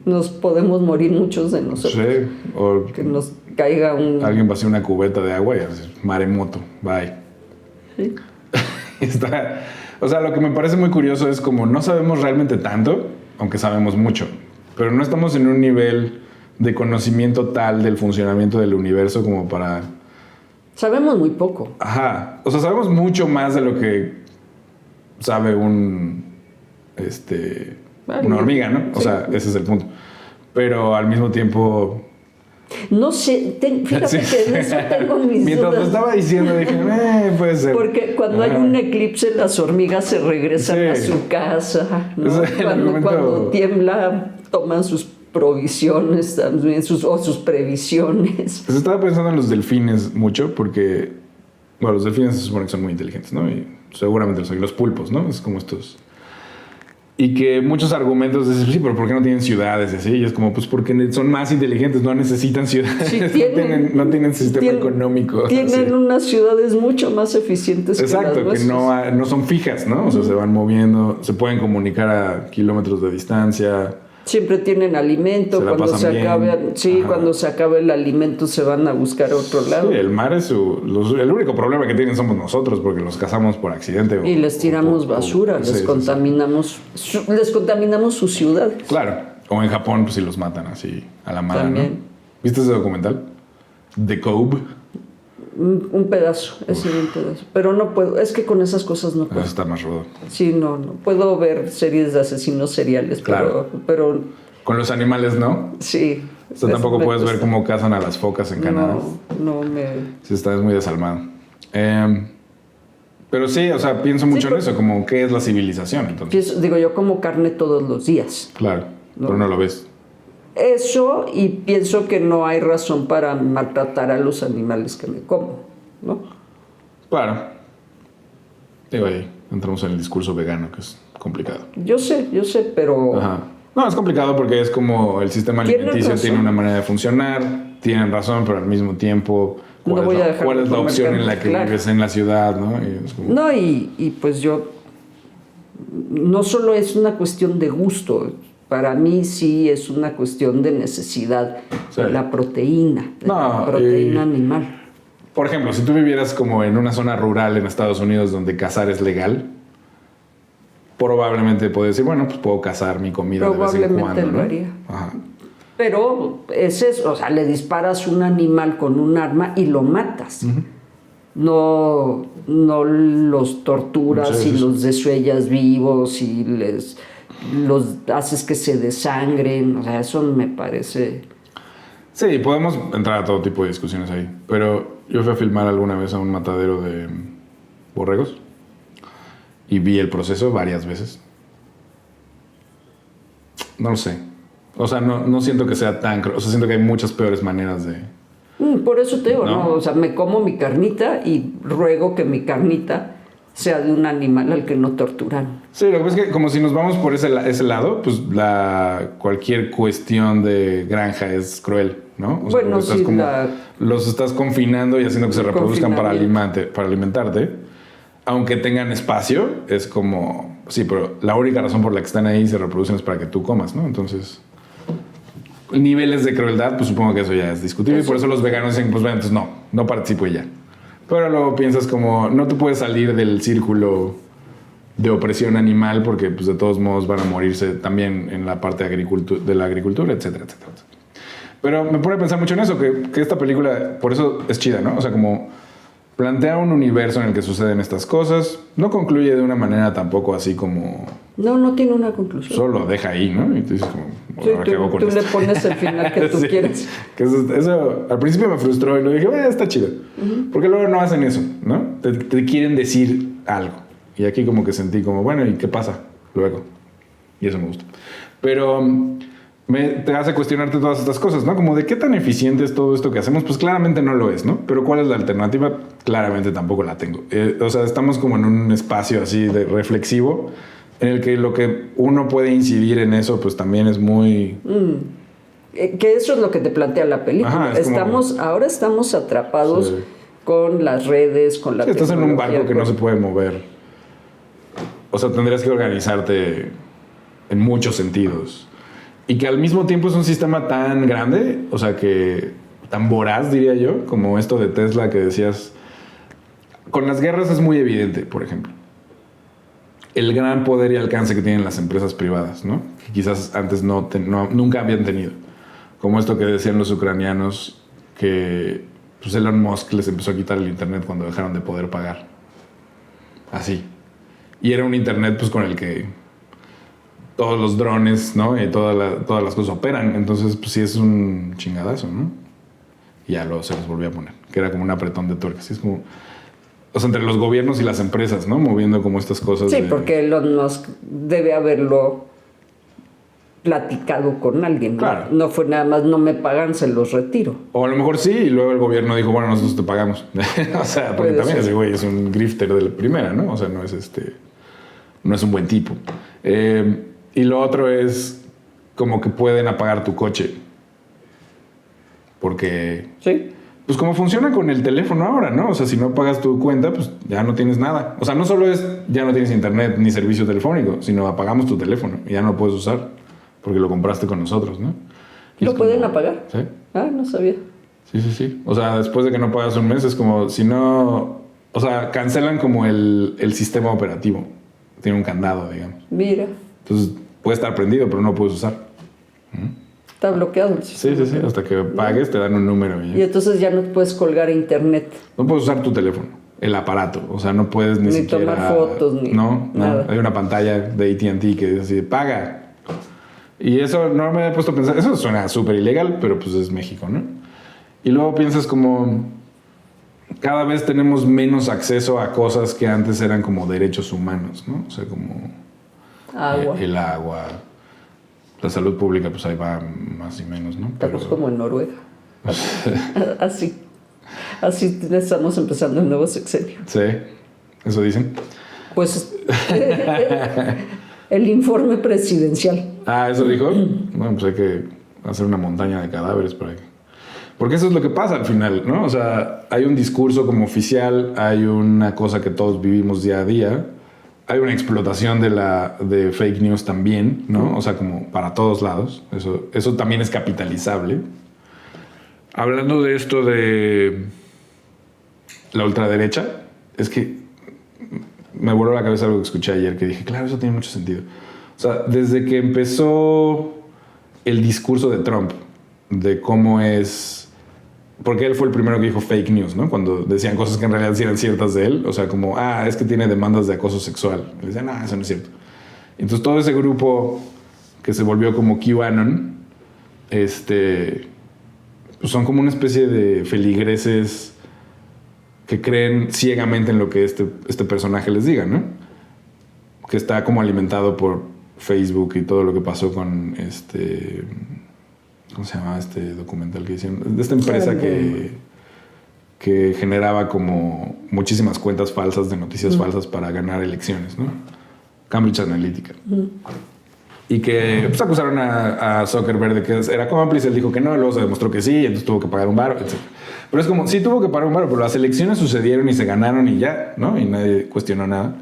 nos podemos morir muchos de nosotros. Sí, o que nos caiga alguien vacía una cubeta de agua y así, maremoto, bye. Sí. O sea, lo que me parece muy curioso es como no sabemos realmente tanto, aunque sabemos mucho, pero no estamos en un nivel de conocimiento tal del funcionamiento del universo como para... Sabemos muy poco. Ajá. O sea, sabemos mucho más de lo que sabe una hormiga, ¿no? O sea, ese es el punto. Pero al mismo tiempo... No sé, fíjate que en eso tengo mis Mientras dudas. lo estaba diciendo dije, puede ser. Porque cuando hay un eclipse las hormigas se regresan a su casa, ¿no? Cuando tiembla toman sus provisiones también, sus previsiones. Pues estaba pensando en los delfines mucho porque, bueno, los delfines se supone que son muy inteligentes, ¿no? Y seguramente los hay, los pulpos, ¿no? Es como estos... Y que muchos argumentos dicen, sí, pero ¿por qué no tienen ciudades y así? Y es como, pues porque son más inteligentes, no necesitan ciudades, sí, no tienen sistema económico. Tienen unas ciudades mucho más eficientes. Exacto, que las nuestras. Que no son fijas, ¿no? O sea, se van moviendo, se pueden comunicar a kilómetros de distancia. Siempre tienen alimento, Se la cuando pasan se bien. acabe, sí, Ajá. cuando se acabe el alimento se van a buscar a otro lado. Sí, el mar es el único problema que tienen somos nosotros porque los cazamos por accidente. Y les tiramos basura, les sí, sí, sí. contaminamos, les contaminamos sus ciudades. Claro. O en Japón, pues si los matan así a la mala, ¿no? También. ¿Viste ese documental? The Cove. Un pedazo, ese un pedazo. Pero no puedo, es que con esas cosas no puedo. Eso está más rudo. Sí, no puedo ver series de asesinos seriales, Claro. pero Con los animales, ¿no? sí. O sea, tampoco me puedes ver cuesta. cómo cazan a las focas en Canadá. No me... Sí, es muy desalmado. Pero sí, o sea, pienso mucho en pero- eso, como qué es la civilización, entonces. Digo, yo como carne todos los días. Claro, pero no lo ves. Eso, y pienso que no hay razón para maltratar a los animales que me como, ¿no? Claro. Digo, ahí entramos en el discurso vegano, que es complicado. Yo sé, pero... Ajá. No, es complicado porque es como el sistema Tienen alimenticio razón. tiene una manera de funcionar, tienen razón, pero al mismo tiempo, No ¿cuál, voy es, a dejar cuál de es la comer opción carne? en la que Claro. vives en la ciudad, ¿no? Y es como- No, y pues yo... No solo es una cuestión de gusto, para mí sí es una cuestión de necesidad Sí. de la proteína, de No, la proteína animal. Por ejemplo, si tú vivieras como en una zona rural en Estados Unidos donde cazar es legal, probablemente puedes decir, bueno, pues puedo cazar mi comida de vez en Probablemente cuando, lo ¿no? haría. Ajá. Pero es eso, o sea, le disparas un animal con un arma y lo matas. No los torturas Sí, sí, y sí. los desuellas vivos y los haces que se desangren. O sea, eso me parece... Sí, podemos entrar a todo tipo de discusiones ahí. Pero yo fui a filmar alguna vez a un matadero de borregos y vi el proceso varias veces. No lo sé. O sea, no siento que sea tan... O sea, siento que hay muchas peores maneras de... Por eso te digo, ¿No? ¿no? O sea, me como mi carnita y ruego que mi carnita sea de un animal al que no torturan. Sí, lo que pasa es que como si nos vamos por ese lado, pues cualquier cuestión de granja es cruel, ¿no? O sea, Bueno, porque sí, los estás confinando y haciendo que se El reproduzcan para confinamiento. alimentarte. Aunque tengan espacio, es como... Sí, pero la única razón por la que están ahí y se reproducen es para que tú comas, ¿no? Entonces... Niveles de crueldad, pues supongo que eso ya es discutible. Y por eso los veganos dicen, pues bueno, entonces no participo y ya. Pero luego piensas como, no te puedes salir del círculo de opresión animal porque pues de todos modos van a morirse también en la parte de la agricultura, etcétera, etcétera, etcétera. Pero me pone a pensar mucho en eso, que esta película, por eso es chida, ¿no? O sea, como plantea un universo en el que suceden estas cosas, no concluye de una manera tampoco así como... No tiene una conclusión. Solo deja ahí, ¿no? Y tú dices como, Sí, ¿ahora qué hago con tú le esto? pones el final que tú Sí, quieres. que eso al principio me frustró y luego dije, bueno, está chido. Porque luego no hacen eso, ¿no? Te quieren decir algo. Y aquí como que sentí como, bueno, ¿y qué pasa luego? Y eso me gusta. Pero te hace cuestionarte todas estas cosas, ¿no? Como de qué tan eficiente es todo esto que hacemos. Pues claramente no lo es, ¿no? Pero ¿cuál es la alternativa? Claramente tampoco la tengo. O sea, estamos como en un espacio así de reflexivo en el que lo que uno puede incidir en eso, pues también es muy... Que eso es lo que te plantea la película. Ajá, es como- Ahora estamos atrapados Sí. con las redes, con la Sí, estás en un tecnología, barco que no se puede mover. O sea, tendrías que organizarte en muchos sentidos. Y que al mismo tiempo es un sistema tan grande, o sea, que tan voraz, diría yo, como esto de Tesla que decías. Con las guerras es muy evidente, por ejemplo. El gran poder y alcance que tienen las empresas privadas, ¿no? Que quizás antes nunca habían tenido. Como esto que decían los ucranianos, que pues Elon Musk les empezó a quitar el internet cuando dejaron de poder pagar. Así. Y era un internet pues con el que todos los drones, ¿no? Y todas las cosas operan. Entonces, pues sí es un chingadazo, ¿no? Y ya luego se los volvió a poner. Que era como un apretón de tuerca. Así es como... O sea, entre los gobiernos y las empresas, ¿no? Moviendo como estas cosas. Sí, porque Elon Musk debe haberlo platicado con alguien. ¿no? Claro. No fue nada más, no me pagan, se los retiro. O a lo mejor sí, y luego el gobierno dijo, bueno, nosotros te pagamos. O sea, porque Puede también ser. ese güey es un grifter de la primera, ¿no? O sea, no es un buen tipo. Y lo otro es como que pueden apagar tu coche. Porque, Sí. pues como funciona con el teléfono ahora, ¿no? O sea, si no pagas tu cuenta, pues ya no tienes nada. O sea, no solo es ya no tienes internet ni servicio telefónico, sino apagamos tu teléfono y ya no lo puedes usar. porque lo compraste con nosotros, ¿no? Y ¿Lo es pueden como, apagar? Sí. Ah, no sabía. Sí. O sea, después de que no pagas un mes, es como si no... O sea, cancelan como el sistema operativo. Tiene un candado, digamos. Mira, Entonces, puede estar prendido, pero no lo puedes usar. está bloqueado el Sí. sistema. Hasta que pagues, te dan un número. Y entonces ya no te puedes colgar a internet. No puedes usar tu teléfono, el aparato. O sea, no puedes ni siquiera... tomar fotos, ni No, nada. Hay una pantalla de AT&T que dice así, paga. Y eso no me he puesto a pensar. Eso suena súper ilegal, pero pues es México, ¿no? Y luego piensas como... Cada vez tenemos menos acceso a cosas que antes eran como derechos humanos, ¿no? O sea, como... Agua. El agua. La salud pública, pues ahí va más y menos, ¿no? Estamos como en Noruega. Así estamos empezando el nuevo sexenio. Sí, eso dicen. Pues el informe presidencial. Ah, ¿eso dijo? Bueno, pues hay que hacer una montaña de cadáveres para que... Porque eso es lo que pasa al final, ¿no? O sea, hay un discurso como oficial, hay una cosa que todos vivimos día a día, hay una explotación de fake news también, ¿no? O sea, como para todos lados. Eso también es capitalizable. Hablando de esto de la ultraderecha, es que me voló la cabeza algo que escuché ayer, que dije, claro, eso tiene mucho sentido. O sea, desde que empezó el discurso de Trump, de cómo es... Porque él fue el primero que dijo fake news, ¿no? Cuando decían cosas que en realidad sí eran ciertas de él. O sea, como, es que tiene demandas de acoso sexual. Y decían, eso no es cierto. Entonces todo ese grupo que se volvió como QAnon, pues son como una especie de feligreses que creen ciegamente en lo que este personaje les diga, ¿no? Que está como alimentado por Facebook y todo lo que pasó con ¿cómo se llamaba este documental que hicieron? De esta empresa que generaba como muchísimas cuentas falsas de noticias falsas para ganar elecciones, ¿no? Cambridge Analytica. Y que pues, acusaron a Zuckerberg de que era cómplice. Él dijo que no, luego se demostró que sí, entonces tuvo que pagar un varo, etc. Pero es como, sí tuvo que pagar un varo, pero las elecciones sucedieron y se ganaron y ya, ¿no? Y nadie cuestionó nada.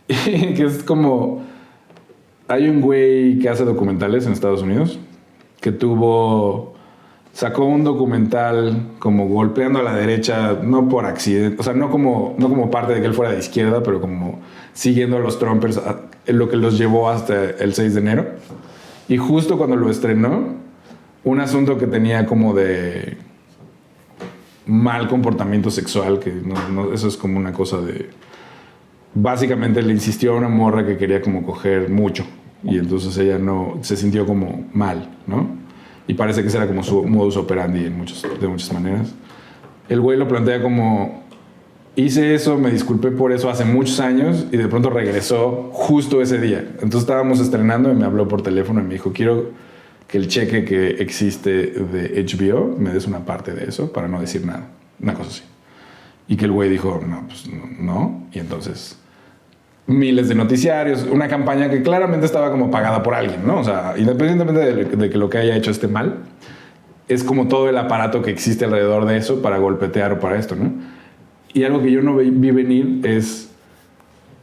Y que es como... Hay un güey que hace documentales en Estados Unidos que sacó un documental como golpeando a la derecha, no por accidente, o sea, no como parte de que él fuera de izquierda, pero como siguiendo a los Trumpers, lo que los llevó hasta el 6 de enero. Y justo cuando lo estrenó, un asunto que tenía como de mal comportamiento sexual, que eso es como una cosa de... Básicamente le insistió a una morra que quería como coger mucho. Y entonces ella se sintió como mal, ¿no? Y parece que ese era como su modus operandi de muchas maneras. El güey lo plantea como, hice eso, me disculpé por eso hace muchos años y de pronto regresó justo ese día. Entonces estábamos estrenando y me habló por teléfono y me dijo, quiero que el cheque que existe de HBO me des una parte de eso para no decir nada. Una cosa así. Y que el güey dijo, no, pues no. Y entonces... miles de noticiarios, una campaña que claramente estaba como pagada por alguien, ¿no? O sea, independientemente de que lo que haya hecho esté mal, es como todo el aparato que existe alrededor de eso para golpetear o para esto, ¿no? Y algo que yo no vi venir es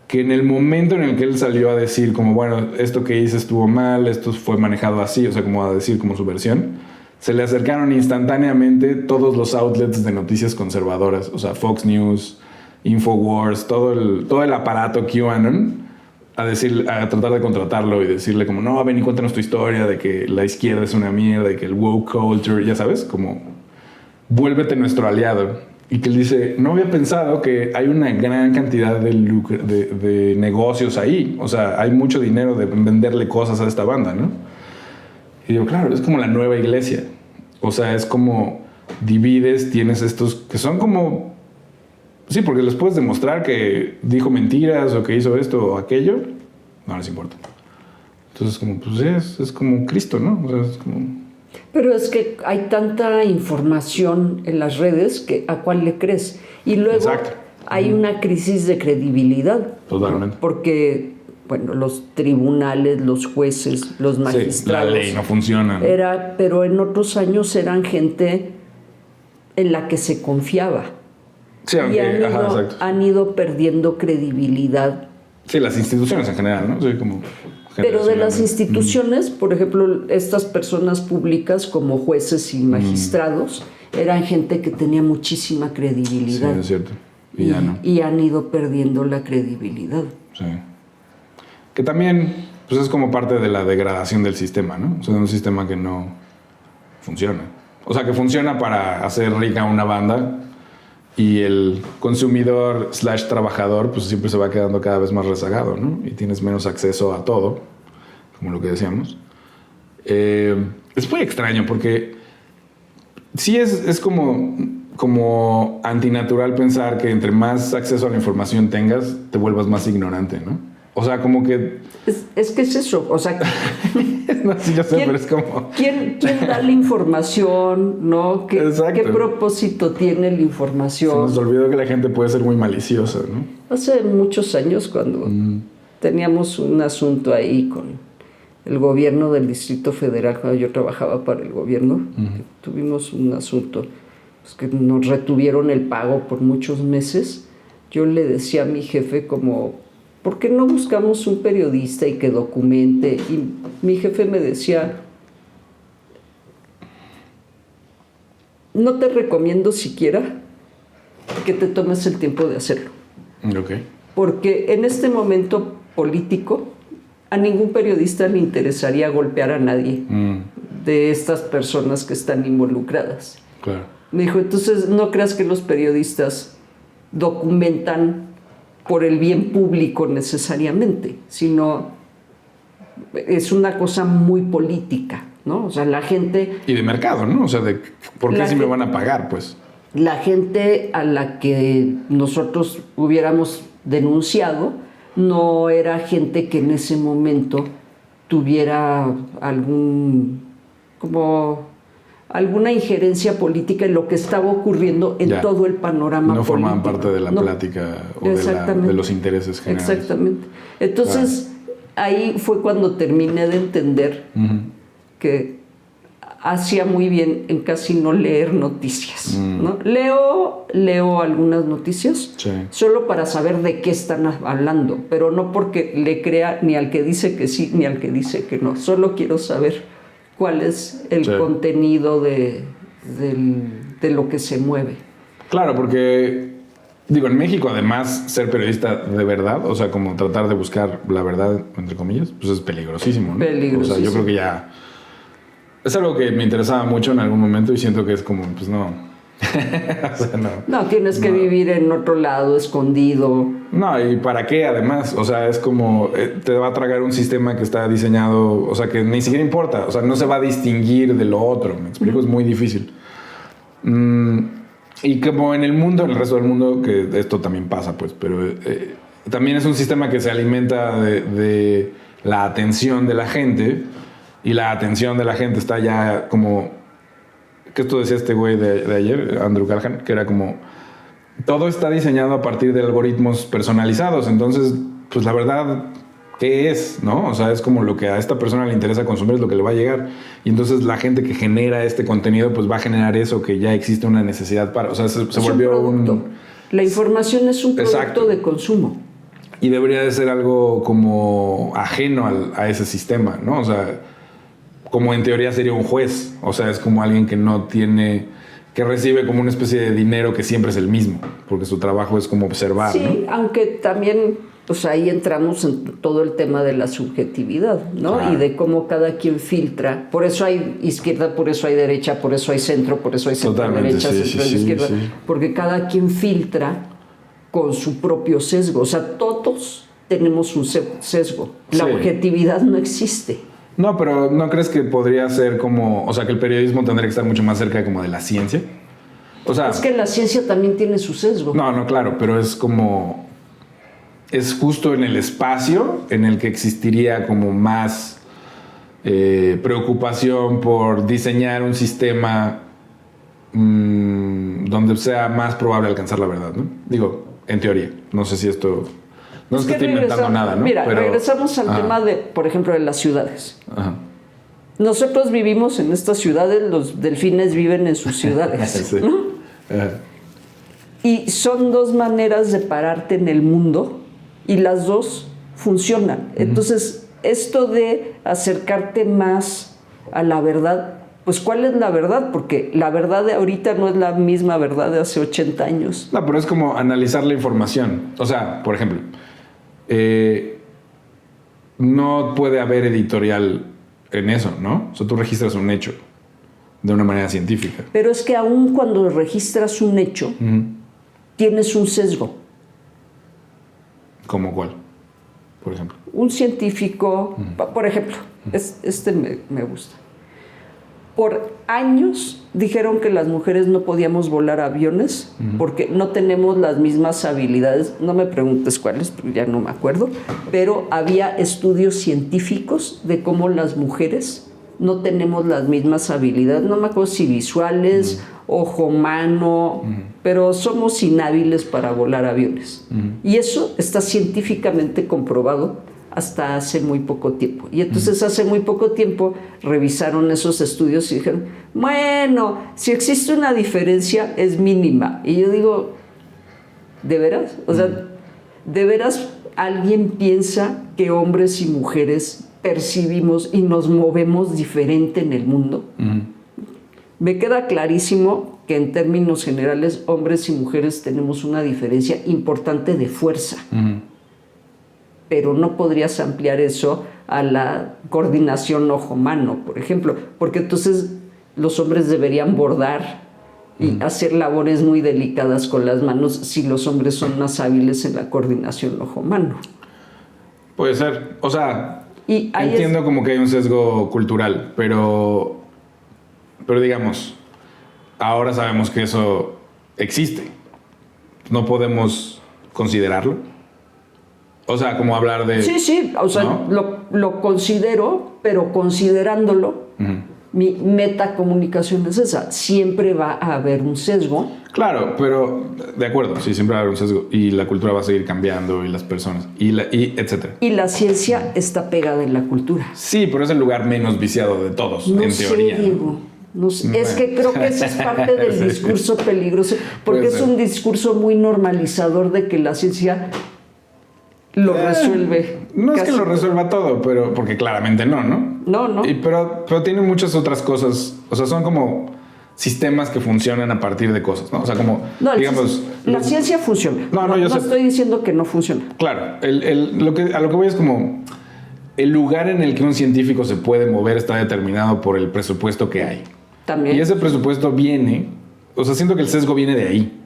que en el momento en el que él salió a decir como, bueno, esto que hice estuvo mal, esto fue manejado así, o sea, como a decir como su versión, se le acercaron instantáneamente todos los outlets de noticias conservadoras, o sea, Fox News, Infowars, todo el aparato QAnon a tratar de contratarlo y decirle como, no, ven y cuéntanos tu historia de que la izquierda es una mierda, de que el woke culture, ya sabes, como vuélvete nuestro aliado. Y que él dice, no había pensado que hay una gran cantidad de negocios ahí, o sea, hay mucho dinero de venderle cosas a esta banda, ¿no? Y digo, claro, es como la nueva iglesia, o sea, es como divides, tienes estos que son como... Sí, porque les puedes demostrar que dijo mentiras o que hizo esto o aquello, no les importa. Entonces, como, pues es como Cristo, ¿no? O sea, es como... Pero es que hay tanta información en las redes que ¿a cuál le crees? Y luego Exacto. Hay una crisis de credibilidad. Totalmente. Porque, bueno, los tribunales, los jueces, los magistrados... Sí, la ley no funciona, ¿no? Pero en otros años eran gente en la que se confiaba. Sí, aunque, han ido perdiendo credibilidad. Sí, las instituciones en general, ¿no? Sí, como Pero de las generacionalmente. instituciones, por ejemplo, estas personas públicas como jueces y magistrados, eran gente que tenía muchísima Sí, credibilidad. es cierto. Y ya no. Y han ido perdiendo la credibilidad. Sí. Que también pues es como parte de la degradación del sistema, ¿no? O sea, un sistema que no funciona. O sea, que funciona para hacer rica una banda y el consumidor / trabajador pues siempre se va quedando cada vez más rezagado, ¿no? Y tienes menos acceso a todo, como lo que decíamos. Es muy extraño porque sí es como antinatural pensar que entre más acceso a la información tengas, te vuelvas más ignorante, ¿no? O sea, como que... Es que es eso, o sea, no, sí, yo sé, pero es como... ¿quién da la información? ¿No? Exacto. ¿Qué propósito tiene la Se información? nos olvidó que la gente puede ser muy maliciosa, ¿no? Hace muchos años, cuando teníamos un asunto ahí con el gobierno del Distrito Federal, cuando yo trabajaba para el gobierno, tuvimos un asunto pues, que nos retuvieron el pago por muchos meses. Yo le decía a mi jefe como, ¿por qué no buscamos un periodista y que documente? Y mi jefe me decía, no te recomiendo siquiera que te tomes el tiempo de hacerlo. Ok. Porque en este momento político, a ningún periodista le interesaría golpear a nadie de estas personas que están involucradas. Claro. Me dijo, entonces no creas que los periodistas documentan por el bien público necesariamente, sino es una cosa muy política, ¿no? O sea, la gente... Y de mercado, ¿no? O sea, de ¿por qué si me van a pagar, pues? La gente a la que nosotros hubiéramos denunciado no era gente que en ese momento tuviera alguna injerencia política en lo que estaba ocurriendo en todo el panorama político. No formaban parte de la plática o de los intereses generales. Exactamente. Entonces, ahí fue cuando terminé de entender que hacía muy bien en casi no leer noticias, ¿no? Leo algunas noticias solo para saber de qué están hablando, pero no porque le crea ni al que dice que sí ni al que dice que no. Solo quiero saber cuál es el contenido de lo que se mueve. Claro, porque digo, en México además ser periodista de verdad, o sea, como tratar de buscar la verdad, entre comillas, pues es peligrosísimo, ¿no? Peligrosísimo. O sea, yo creo que ya... Es algo que me interesaba mucho en algún momento y siento que es como, pues no. O sea, no. No, tienes que vivir en otro lado, escondido. No, ¿y para qué además? O sea, es como te va a tragar un sistema que está diseñado, o sea, que ni siquiera importa, o sea, no se va a distinguir de lo otro, ¿me explico? Es muy difícil. Y como en el mundo, en el resto del mundo, que esto también pasa, pues, pero también es un sistema que se alimenta de la atención de la gente. Y la atención de la gente está ya como... ¿Qué esto decía este güey de ayer, Andrew Callahan? Que era como... Todo está diseñado a partir de algoritmos personalizados. Entonces, pues la verdad, ¿qué es? ¿No? O sea, es como lo que a esta persona le interesa consumir, es lo que le va a llegar. Y entonces la gente que genera este contenido, pues va a generar eso que ya existe una necesidad para... O sea, se volvió un... La información es un producto Exacto. de consumo. Y debería de ser algo como ajeno a ese sistema, ¿no? O sea... como en teoría sería un juez, o sea, es como alguien que no tiene, que recibe como una especie de dinero que siempre es el mismo, porque su trabajo es como observar, sí, ¿no? Aunque también, pues ahí entramos en todo el tema de la subjetividad, ¿no? Claro. Y de cómo cada quien filtra. Por eso hay izquierda, por eso hay derecha, por eso hay centro, por eso hay centro derecha, centro izquierda, porque cada quien filtra con su propio sesgo. O sea, todos tenemos un sesgo. La objetividad no existe. No, pero ¿no crees que podría ser como... O sea, que el periodismo tendría que estar mucho más cerca como de la ciencia? O sea... Es que la ciencia también tiene su sesgo. No, claro, pero es como... Es justo en el espacio en el que existiría como más preocupación por diseñar un sistema donde sea más probable alcanzar la verdad, ¿no? Digo, en teoría. No sé si esto... No es que esté inventando nada, ¿no? Mira, regresamos al tema de, por ejemplo, de las ciudades. Ajá. Nosotros vivimos en estas ciudades, los delfines viven en sus ciudades, Sí. ¿no? Y son dos maneras de pararte en el mundo y las dos funcionan. Entonces, esto de acercarte más a la verdad, pues ¿cuál es la verdad? Porque la verdad de ahorita no es la misma verdad de hace 80 años. No, pero es como analizar la información. O sea, por ejemplo, no puede haber editorial en eso, ¿no? O sea, tú registras un hecho de una manera científica. Pero es que aún cuando registras un hecho, tienes un sesgo. ¿Cómo cuál? Por ejemplo. Un científico, por ejemplo, este me gusta. Por años dijeron que las mujeres no podíamos volar aviones porque no tenemos las mismas habilidades. No me preguntes cuáles, porque ya no me acuerdo, pero había estudios científicos de cómo las mujeres no tenemos las mismas habilidades. No me acuerdo si visuales, ojo, mano, pero somos inhábiles para volar aviones. Y eso está científicamente comprobado hasta hace muy poco tiempo. Y entonces hace muy poco tiempo revisaron esos estudios y dijeron, bueno, si existe una diferencia es mínima. Y yo digo, ¿de veras? O sea, ¿de veras alguien piensa que hombres y mujeres percibimos y nos movemos diferente en el mundo? Me queda clarísimo que en términos generales hombres y mujeres tenemos una diferencia importante de fuerza. Pero no podrías ampliar eso a la coordinación ojo-mano, por ejemplo, porque entonces los hombres deberían bordar y hacer labores muy delicadas con las manos si los hombres son más hábiles en la coordinación ojo-mano. Puede ser. O sea, entiendo como que hay un sesgo cultural, pero digamos, ahora sabemos que eso existe. No podemos considerarlo. O sea, como hablar de... Sí, o sea, ¿no? lo considero, pero considerándolo, mi metacomunicación es esa. Siempre va a haber un sesgo. Claro, pero de acuerdo, sí, siempre va a haber un sesgo. Y la cultura va a seguir cambiando, y las personas, y etcétera. Y la ciencia está pegada en la cultura. Sí, pero es el lugar menos viciado de todos, en teoría. Diego. No sé, es que creo que esa es parte del discurso peligroso, porque es un discurso muy normalizador de que la ciencia lo resuelve. No es que lo resuelva todo, pero porque claramente no. No. Pero tiene muchas otras cosas. O sea, son como sistemas que funcionan a partir de cosas, ¿no? O sea, como, digamos... La ciencia funciona. Yo sé. Estoy diciendo que no funciona. Claro. A lo que voy es como... El lugar en el que un científico se puede mover está determinado por el presupuesto que hay. También. Y ese presupuesto viene... O sea, siento que el sesgo viene de ahí.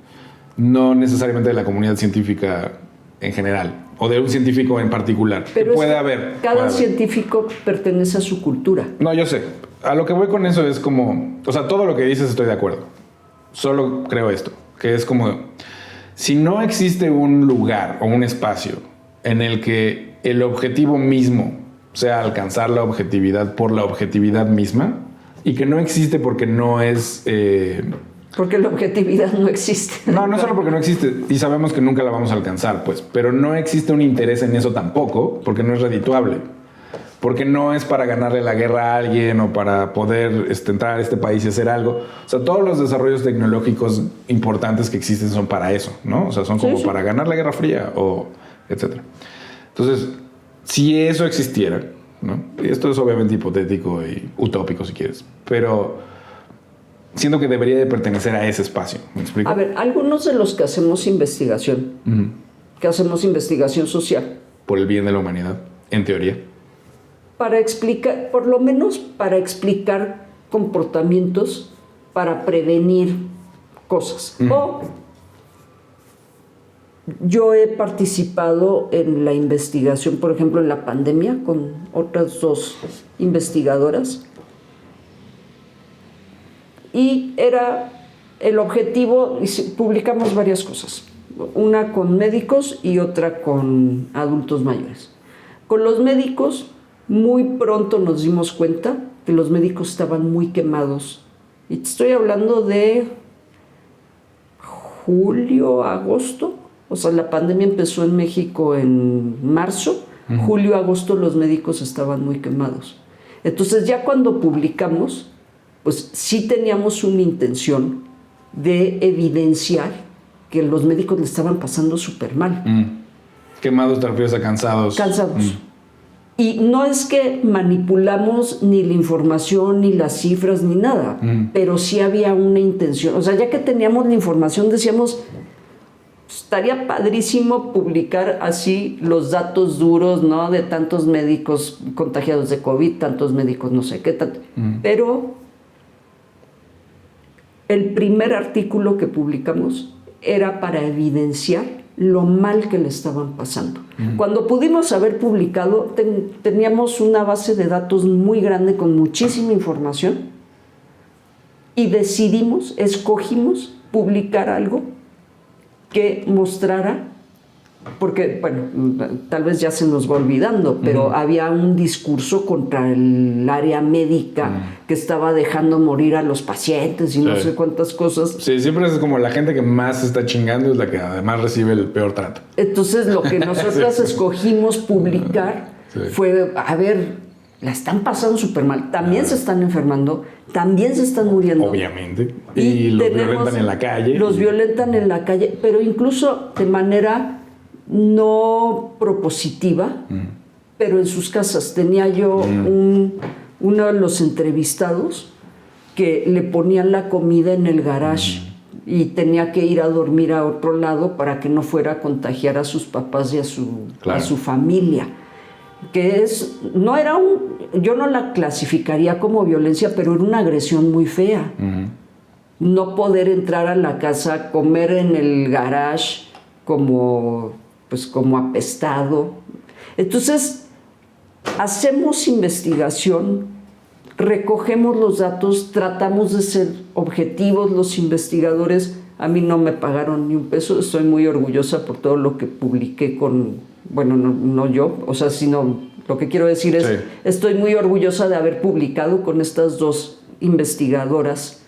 No necesariamente de la comunidad científica en general. O de un científico en particular. Pero puede haber. Cada científico pertenece a su cultura. No, yo sé. A lo que voy con eso es como... O sea, todo lo que dices estoy de acuerdo. Solo creo esto. Que es como... Si no existe un lugar o un espacio en el que el objetivo mismo sea alcanzar la objetividad por la objetividad misma, y que no existe porque no es... Porque la objetividad no existe. No solo porque no existe, y sabemos que nunca la vamos a alcanzar, pues, pero no existe un interés en eso tampoco, porque no es redituable, porque no es para ganarle la guerra a alguien o para poder entrar a este país y hacer algo. O sea, todos los desarrollos tecnológicos importantes que existen son para eso, ¿no? O sea, son como para ganar la Guerra Fría o etcétera. Entonces, si eso existiera, ¿no? Y esto es obviamente hipotético y utópico si quieres, pero... siento que debería de pertenecer a ese espacio. ¿Me explico? A ver, algunos de los que hacemos investigación, que hacemos investigación social. Por el bien de la humanidad, en teoría. Para explicar, por lo menos para explicar comportamientos, para prevenir cosas. O yo he participado en la investigación, por ejemplo, en la pandemia, con otras 2 investigadoras. Y era el objetivo, publicamos varias cosas, una con médicos y otra con adultos mayores. Con los médicos, muy pronto nos dimos cuenta que los médicos estaban muy quemados. Y te estoy hablando de julio, agosto. O sea, la pandemia empezó en México en marzo. Julio, agosto los médicos estaban muy quemados. Entonces ya cuando publicamos... pues sí teníamos una intención de evidenciar que los médicos le estaban pasando súper mal. Quemados, te refieres a cansados. Cansados. Y no es que manipulamos ni la información, ni las cifras, ni nada, pero sí había una intención. O sea, ya que teníamos la información, decíamos, estaría padrísimo publicar así los datos duros, ¿no? De tantos médicos contagiados de COVID, tantos médicos no sé qué, tanto. Pero el primer artículo que publicamos era para evidenciar lo mal que le estaban pasando. Cuando pudimos haber publicado, teníamos una base de datos muy grande con muchísima información y escogimos publicar algo que mostrara, porque, bueno, tal vez ya se nos va olvidando, pero había un discurso contra el área médica que estaba dejando morir a los pacientes y no sé cuántas cosas. Sí, siempre es como la gente que más se está chingando es la que además recibe el peor trato. Entonces, lo que nosotros escogimos publicar fue, a ver, la están pasando súper mal, también se están enfermando, también se están muriendo. Obviamente. Y los violentan en la calle. Los violentan en la calle, pero incluso de manera no propositiva, pero en sus casas. Tenía yo uno de los entrevistados que le ponían la comida en el garage y tenía que ir a dormir a otro lado para que no fuera a contagiar a sus papás y a su familia. Que yo no la clasificaría como violencia, pero era una agresión muy fea. No poder entrar a la casa, comer en el garage como apestado. Entonces, hacemos investigación, recogemos los datos, tratamos de ser objetivos los investigadores. A mí no me pagaron ni un peso, estoy muy orgullosa por todo lo que publiqué no yo, o sea, sino lo que quiero decir es, estoy muy orgullosa de haber publicado con estas dos investigadoras,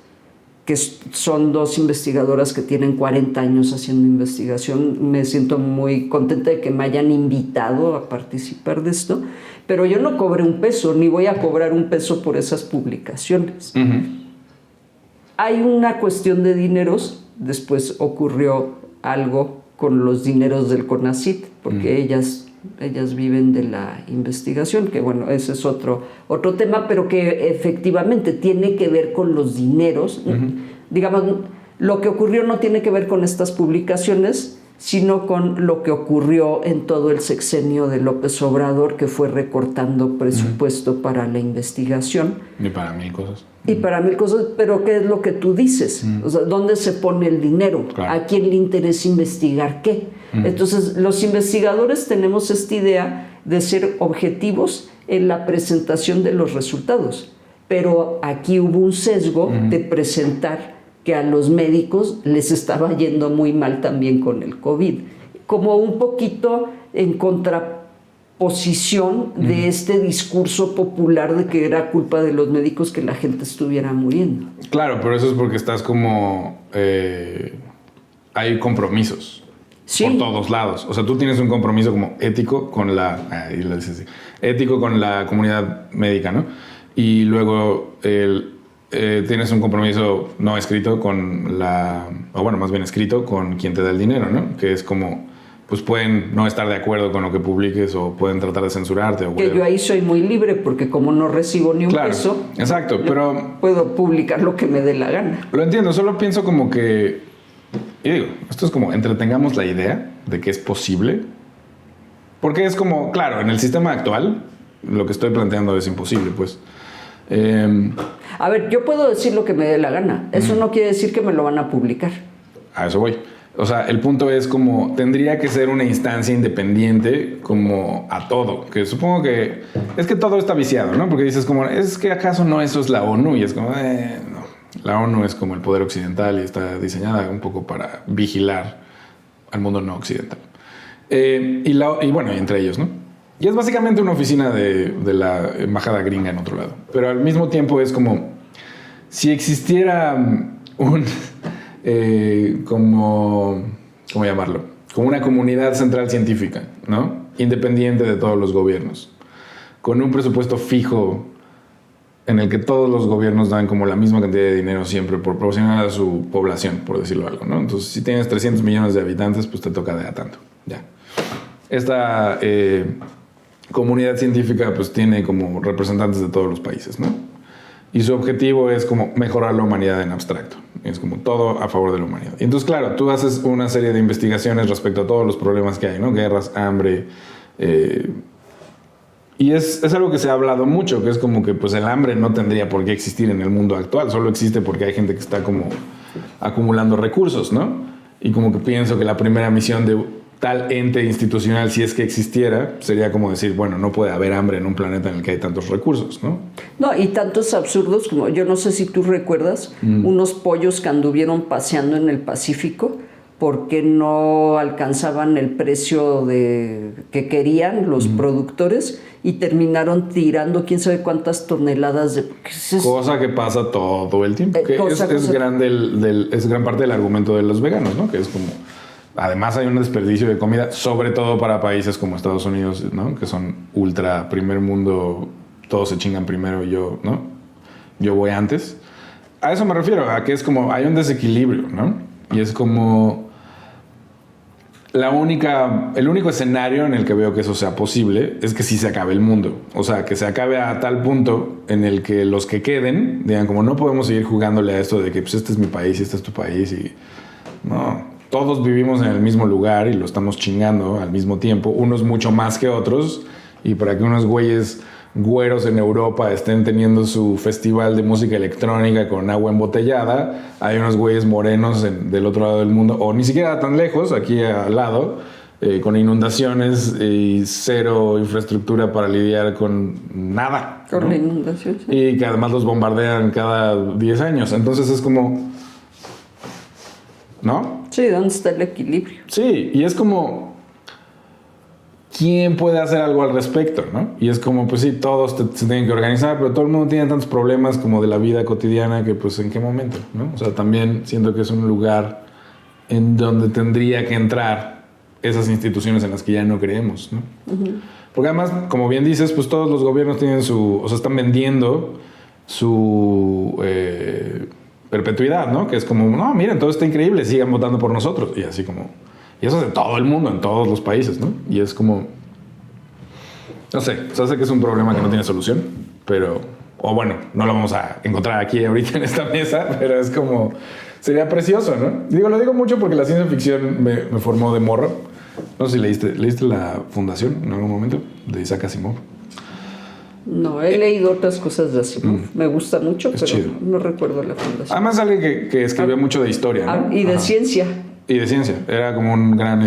que son dos investigadoras que tienen 40 años haciendo investigación. Me siento muy contenta de que me hayan invitado a participar de esto, pero yo no cobré un peso, ni voy a cobrar un peso por esas publicaciones. Hay una cuestión de dineros, después ocurrió algo con los dineros del CONACYT, porque ellas viven de la investigación, que bueno, ese es otro tema, pero que efectivamente tiene que ver con los dineros. Digamos, lo que ocurrió no tiene que ver con estas publicaciones, sino con lo que ocurrió en todo el sexenio de López Obrador, que fue recortando presupuesto para la investigación. Y para mil cosas. Y para mil cosas, pero ¿qué es lo que tú dices? O sea, ¿dónde se pone el dinero? Claro. ¿A quién le interesa investigar qué? Entonces, los investigadores tenemos esta idea de ser objetivos en la presentación de los resultados, pero aquí hubo un sesgo de presentar que a los médicos les estaba yendo muy mal también con el COVID, como un poquito en contraposición de este discurso popular de que era culpa de los médicos que la gente estuviera muriendo. Claro, pero eso es porque estás como... hay compromisos por todos lados. O sea, tú tienes un compromiso como ético con ético con la comunidad médica, ¿no? Y luego tienes un compromiso no escrito con más bien escrito con quien te da el dinero, ¿no? Que es como, pues pueden no estar de acuerdo con lo que publiques o pueden tratar de censurarte. Que yo ahí soy muy libre porque como no recibo ni un peso, exacto, pero puedo publicar lo que me dé la gana. Lo entiendo, solo pienso como que, y digo, esto es como entretengamos la idea de que es posible, porque es como, claro, en el sistema actual lo que estoy planteando es imposible, pues. A ver, yo puedo decir lo que me dé la gana. Eso no quiere decir que me lo van a publicar. A eso voy. O sea, el punto es como tendría que ser una instancia independiente como a todo. Que supongo que es que todo está viciado, ¿no? Porque dices como, ¿es que acaso no eso es la ONU? Y es como, no. La ONU es como el poder occidental y está diseñada un poco para vigilar al mundo no occidental. Y bueno, entre ellos, ¿no? Y es básicamente una oficina de la embajada gringa en otro lado. Pero al mismo tiempo es como si existiera ¿cómo llamarlo? Como una comunidad central científica, ¿no? Independiente de todos los gobiernos. Con un presupuesto fijo en el que todos los gobiernos dan como la misma cantidad de dinero siempre proporcional a su población, por decirlo algo, ¿no? Entonces, si tienes 300 millones de habitantes, pues te toca de a tanto, ya. comunidad científica pues tiene como representantes de todos los países, ¿no? Y su objetivo es como mejorar la humanidad en abstracto. Es como todo a favor de la humanidad. Y entonces, claro, tú haces una serie de investigaciones respecto a todos los problemas que hay, ¿no? Guerras, hambre. Y es algo que se ha hablado mucho, que es como que pues el hambre no tendría por qué existir en el mundo actual. Solo existe porque hay gente que está como acumulando recursos, ¿no? Y como que pienso que la primera misión de tal ente institucional, si es que existiera, sería como decir, bueno, no puede haber hambre en un planeta en el que hay tantos recursos, ¿no? No, y tantos absurdos como, yo no sé si tú recuerdas, unos pollos que anduvieron paseando en el Pacífico porque no alcanzaban el precio que querían los productores y terminaron tirando quién sabe cuántas toneladas de... Cosa que pasa todo el tiempo. Que es gran parte del argumento de los veganos, ¿no? Que es como... Además hay un desperdicio de comida, sobre todo para países como Estados Unidos, ¿no? Que son ultra primer mundo, todos se chingan primero y yo, ¿no? Yo voy antes. A eso me refiero, a que es como, hay un desequilibrio, ¿no? Y es como el único escenario en el que veo que eso sea posible es que sí se acabe el mundo. O sea, que se acabe a tal punto en el que los que queden digan como no podemos seguir jugándole a esto de que pues este es mi país y este es tu país y... No... Todos vivimos en el mismo lugar y lo estamos chingando al mismo tiempo, unos mucho más que otros, y para que unos güeyes güeros en Europa estén teniendo su festival de música electrónica con agua embotellada, hay unos güeyes morenos del otro lado del mundo, o ni siquiera tan lejos, aquí al lado, con inundaciones y cero infraestructura para lidiar con nada. Con ¿no? la inundación. Sí. Y que además los bombardean cada 10 años, entonces es como... ¿No? Sí, ¿dónde está el equilibrio? Sí, y es como... ¿Quién puede hacer algo al respecto, no? Y es como, pues sí, todos se tienen que organizar, pero todo el mundo tiene tantos problemas como de la vida cotidiana que, pues, ¿en qué momento, no? O sea, también siento que es un lugar en donde tendría que entrar esas instituciones en las que ya no creemos, ¿no? Uh-huh. Porque además, como bien dices, pues todos los gobiernos tienen o sea, están vendiendo su... perpetuidad, ¿no? Que es como, no, miren, todo está increíble, sigan votando por nosotros. Y así como... Y eso es de todo el mundo, en todos los países, ¿no? Y es como... No sé, o sea, sé que es un problema que no tiene solución, pero... O bueno, no lo vamos a encontrar aquí ahorita en esta mesa, pero es como... Sería precioso, ¿no? Lo digo mucho porque la ciencia ficción me formó de morro. No sé si leíste La Fundación en algún momento, de Isaac Asimov. No, he leído otras cosas de Asimov. Me gusta mucho, pero chido. No recuerdo La Fundación. Además, alguien que escribía mucho de historia, ¿no? Y de ciencia. Y de ciencia. Era como un gran,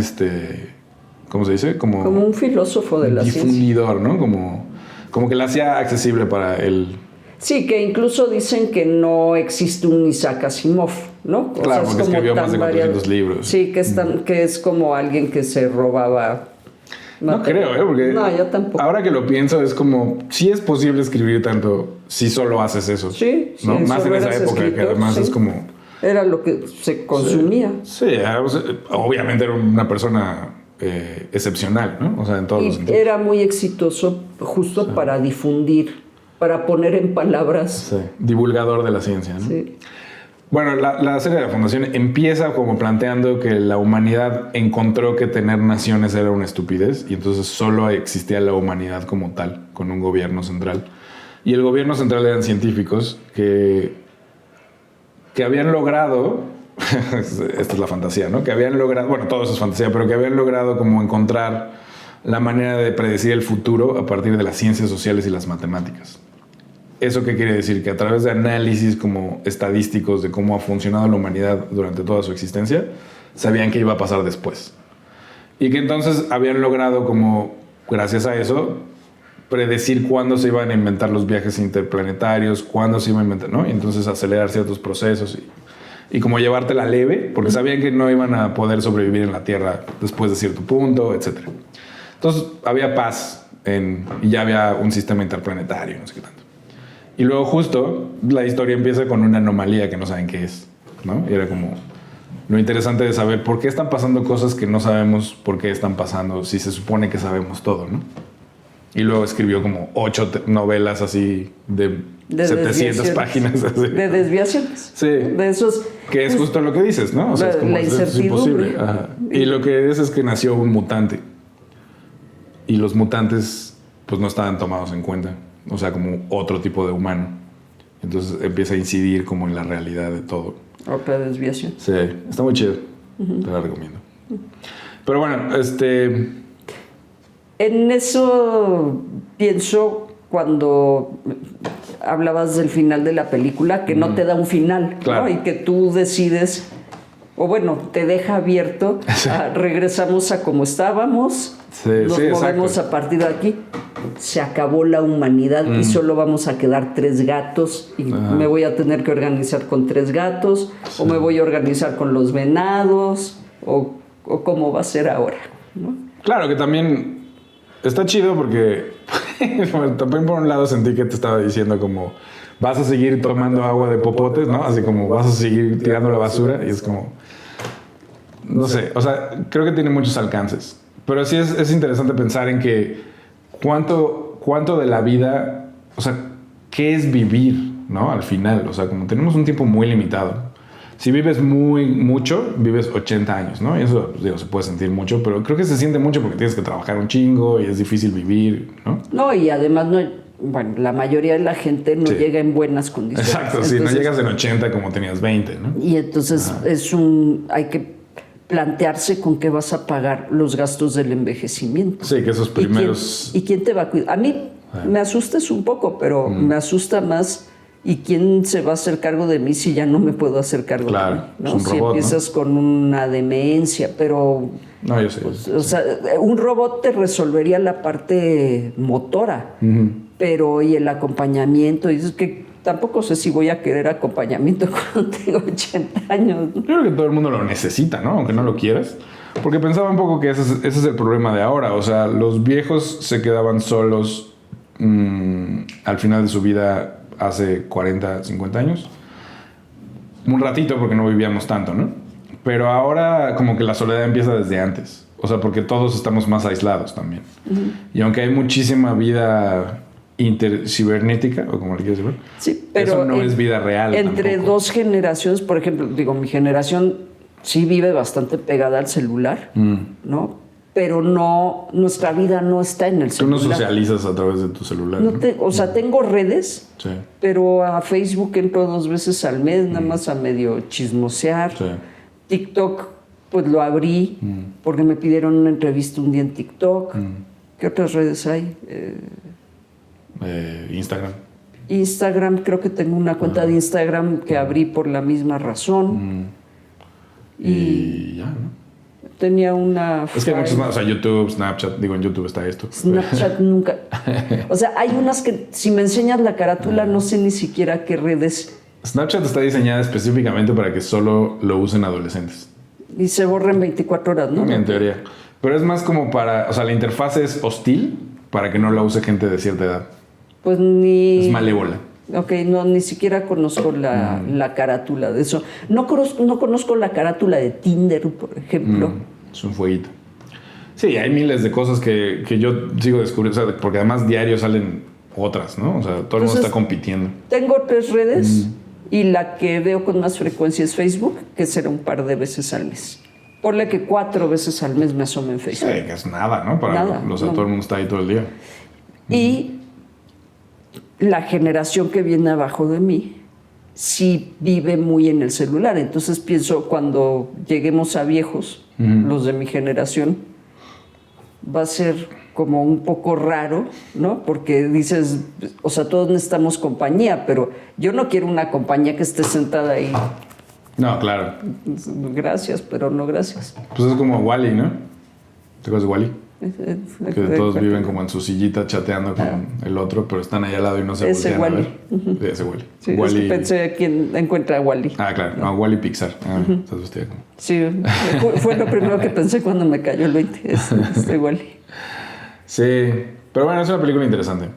¿cómo se dice? Como un filósofo de la ciencia. Difundidor, ¿no? Como que la hacía accesible para él. Sí, que incluso dicen que no existe un Isaac Asimov, ¿no? Claro, porque escribió más de 400 libros. Sí, que es como alguien que se robaba... No creo, porque... No, yo tampoco. Ahora que lo pienso, es como... Sí es posible escribir tanto si solo haces eso. Sí, ¿no? Sí, más en esa época, escritor, que además es como... Era lo que se consumía. Sí, obviamente era una persona excepcional, ¿no? O sea, en todos los sentidos. Era muy exitoso justo para difundir, para poner en palabras. Sí, divulgador de la ciencia, ¿no? Sí. Bueno, la serie de La Fundación empieza como planteando que la humanidad encontró que tener naciones era una estupidez y entonces solo existía la humanidad como tal, con un gobierno central. Y el gobierno central eran científicos que habían logrado, esta es la fantasía, ¿no? Que habían logrado, bueno, todo eso es fantasía, pero que habían logrado como encontrar la manera de predecir el futuro a partir de las ciencias sociales y las matemáticas. ¿Eso qué quiere decir? Que a través de análisis como estadísticos de cómo ha funcionado la humanidad durante toda su existencia, sabían qué iba a pasar después. Y que entonces habían logrado como, gracias a eso, predecir cuándo se iban a inventar los viajes interplanetarios, cuándo se iban a inventar, ¿no? Y entonces acelerar ciertos procesos y como llevártela leve, porque sabían que no iban a poder sobrevivir en la Tierra después de cierto punto, etc. Entonces había paz y ya había un sistema interplanetario, no sé qué tanto. Y luego justo la historia empieza con una anomalía que no saben qué es, ¿no? Y era como lo interesante de saber por qué están pasando cosas que no sabemos por qué están pasando, si se supone que sabemos todo, ¿no? Y luego escribió como 8 novelas así de 700 páginas. Así. De desviaciones. Sí. De esos... Que es justo lo que dices, ¿no? O sea, es como la incertidumbre. Y lo que es que nació un mutante. Y los mutantes pues no estaban tomados en cuenta. O sea, como otro tipo de humano. Entonces empieza a incidir como en la realidad de todo. Otra desviación. Sí, está muy chido. Te la recomiendo. Pero bueno, En eso pienso cuando hablabas del final de la película, que no te da un final, Claro. ¿no? Y que tú decides, o bueno, te deja abierto, regresamos a como estábamos, nos movemos exacto. a partir de aquí, se acabó la humanidad y solo vamos a quedar 3 gatos y me voy a tener que organizar con 3 gatos, o me voy a organizar con los venados, o cómo va a ser ahora, ¿no? Claro que también está chido porque también por un lado sentí que te estaba diciendo como vas a seguir tomando agua de popotes, ¿no? Así como vas a seguir tirando la basura y es como, no sé, o sea, creo que tiene muchos alcances. Pero sí es interesante pensar en que cuánto de la vida, o sea, ¿qué es vivir, no? Al final, o sea, como tenemos un tiempo muy limitado. Si vives mucho, vives 80 años, ¿no? Y eso, digo, se puede sentir mucho, pero creo que se siente mucho porque tienes que trabajar un chingo y es difícil vivir, ¿no? No, y además bueno, la mayoría de la gente no llega en buenas condiciones. Exacto, si no llegas en 80 como tenías 20, ¿no? Y entonces hay que plantearse con qué vas a pagar los gastos del envejecimiento. Sí, que esos primeros... ¿Y quién te va a cuidar? A mí me asustas un poco, pero me asusta más. ¿Y quién se va a hacer cargo de mí si ya no me puedo hacer cargo de mí? ¿No? Es un Si robot, empiezas con una demencia, pero... No, yo sé. Pues, o sea, un robot te resolvería la parte motora, pero y el acompañamiento, y es que tampoco sé si voy a querer acompañamiento cuando tengo 80 años, ¿no? Yo creo que todo el mundo lo necesita, ¿no? Aunque no lo quieras. Porque pensaba un poco que ese es el problema de ahora. O sea, los viejos se quedaban solos al final de su vida hace 40, 50 años. Un ratito porque no vivíamos tanto, ¿no? Pero ahora como que la soledad empieza desde antes. O sea, porque todos estamos más aislados también. Y aunque hay muchísima vida cibernética, o como le quieras llamar, Sí, pero eso no es vida real. Entre tampoco. 2 generaciones, por ejemplo, digo, mi generación sí vive bastante pegada al celular, ¿no? Pero no, nuestra vida no está en el Tú celular. no socializas a través de tu celular, No ¿no? o sea, tengo redes, Sí. pero a Facebook entro 2 veces al mes, nada más a medio chismosear. Sí. TikTok, pues lo abrí porque me pidieron una entrevista un día en TikTok. ¿Qué otras redes hay? Instagram. Instagram, creo que tengo una cuenta de Instagram que abrí por la misma razón. Y ya, ¿no? Tenía una... Es que hay muchos más, o sea, YouTube, Snapchat, digo, en YouTube está esto. Snapchat nunca... O sea, hay unas que si me enseñas la carátula no sé ni siquiera qué redes... Snapchat está diseñada específicamente para que solo lo usen adolescentes. Y se borra en 24 horas, ¿no? En teoría. Pero es más como para... O sea, la interfaz es hostil para que no la use gente de cierta edad. Pues ni... Es malévola. Ok, no, ni siquiera conozco la carátula de eso. No conozco la carátula de Tinder, por ejemplo. Es un fueguito. Sí, hay miles de cosas que yo sigo descubriendo, o sea, porque además diario salen otras, ¿no? O sea, todo el mundo está compitiendo. Tengo 3 redes y la que veo con más frecuencia es Facebook, que será un par de veces al mes. Ponle que 4 veces al mes me asomo en Sí, Facebook. que es nada, ¿no? Para Nada, o sea, no. todo el mundo está ahí todo el día. Y la generación que viene abajo de mí sí vive muy en el celular. Entonces pienso, cuando lleguemos a viejos, los de mi generación, va a ser como un poco raro, ¿no? Porque dices, o sea, todos necesitamos compañía, pero yo no quiero una compañía que esté sentada ahí. No, claro. Gracias, pero no gracias. Pues es como Wall-E, ¿no? ¿Te acuerdas de Wall-E? Que todos viven como en su sillita chateando con el otro, pero están ahí al lado y no se Ese voltean a Wall-E. ver. Sí, ese Wall-E. Sí, es Wall-E. que pensé quién encuentra a Wall-E. Ah, claro. No, Wall-E Pixar. Estás vestida como... Sí, fue lo primero que pensé cuando me cayó el 20. Es Wall-E. Sí, pero bueno, es una película interesante.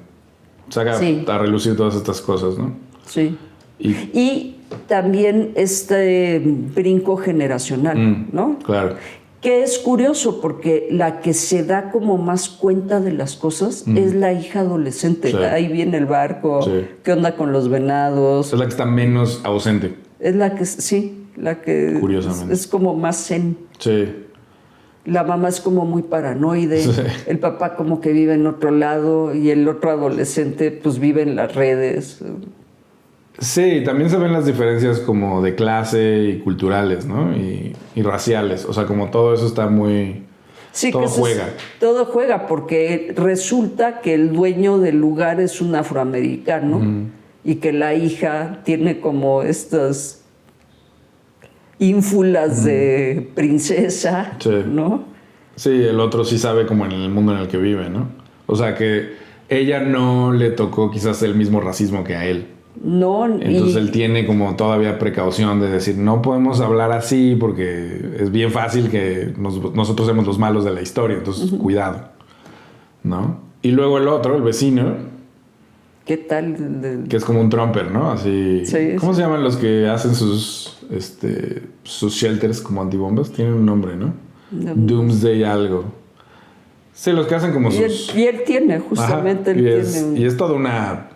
Saca Sí. a relucir todas estas cosas, ¿no? Sí. Y Y también este brinco generacional, ¿no? claro. Que es curioso porque la que se da como más cuenta de las cosas es la hija adolescente. Sí. Ahí viene el barco, Sí. qué onda con los venados. Es la que está menos ausente. Es la que, sí, la que Curiosamente. es como más zen. Sí. La mamá es como muy paranoide, Sí. el papá como que vive en otro lado y el otro adolescente pues vive en las redes. Sí, también se ven las diferencias como de clase y culturales, ¿no? Y raciales. O sea, como todo eso está muy... Sí, todo que eso juega. Todo juega porque resulta que el dueño del lugar es un afroamericano y que la hija tiene como estas ínfulas de princesa, Sí. ¿no? Sí, el otro sí sabe como en el mundo en el que vive, ¿no? O sea, que ella no le tocó quizás el mismo racismo que a él. No, Entonces él tiene como todavía precaución de decir, no podemos hablar así porque es bien fácil que nosotros seamos los malos de la historia, entonces cuidado, ¿no? Y luego el otro, el vecino, ¿qué tal? que es como un trumper, ¿no? Así, Sí, ¿cómo sí. se llaman los que hacen sus shelters como antibombas? Tienen un nombre, ¿no? Doomsday algo. Sí, los que hacen como Y sus... él tiene, justamente, Ajá, él y tiene. es toda una...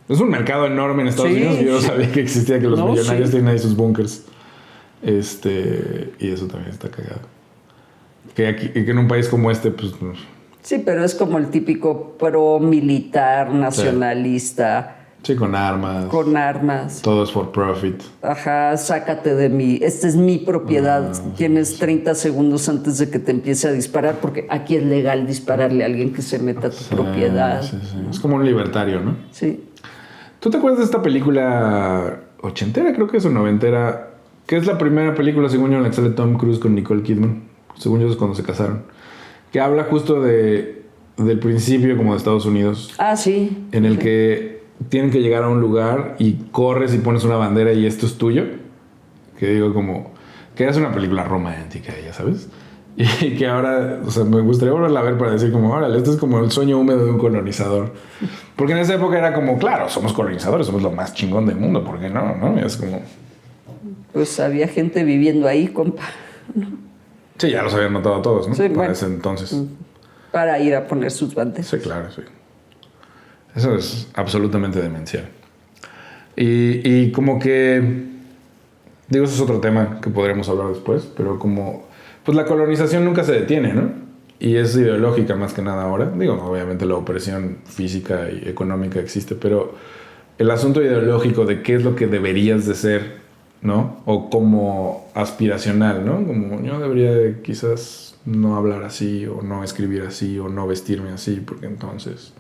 Es un mercado enorme en Estados Sí, Unidos. Yo no sí. sabía que existía, que los No, millonarios sí. tienen ahí sus bunkers. Y eso también está cagado. Que en un país como este, pues... Sí, pero es como el típico pro militar, nacionalista, Sí, con armas. con armas. Todo es for profit. Ajá, sácate de mí. Esta es mi propiedad. Tienes 30 segundos antes de que te empiece a disparar, porque aquí es legal dispararle a alguien que se meta a tu propiedad. Sí, sí. Es como un libertario, ¿no? Sí. ¿Tú te acuerdas de esta película ochentera, creo que es, o noventera? Que es la primera película, según yo, en la que sale Tom Cruise con Nicole Kidman. Según yo, es cuando se casaron. Que habla justo del principio como de Estados Unidos. Ah, sí. En el que tienen que llegar a un lugar y corres y pones una bandera y esto es tuyo. Que digo como... Que es una película romántica, ya sabes. Y que ahora, o sea, me gustaría volverla a ver para decir como, órale, esto es como el sueño húmedo de un colonizador. Porque en esa época era como, claro, somos colonizadores, somos lo más chingón del mundo, ¿por qué no? ¿No? Y es como... Pues había gente viviendo ahí, compa, Sí, ya los habían matado a todos, ¿no? Sí, Para bueno. ese entonces. para ir a poner sus banderas. Sí, claro, sí. Eso es absolutamente demencial. Y como que... Digo, eso es otro tema que podríamos hablar después, pero como... Pues la colonización nunca se detiene, ¿no? Y es ideológica más que nada ahora. Digo, obviamente la opresión física y económica existe, pero el asunto ideológico de qué es lo que deberías de ser, ¿no? O como aspiracional, ¿no? Como yo debería de quizás no hablar así, o no escribir así, o no vestirme así, porque entonces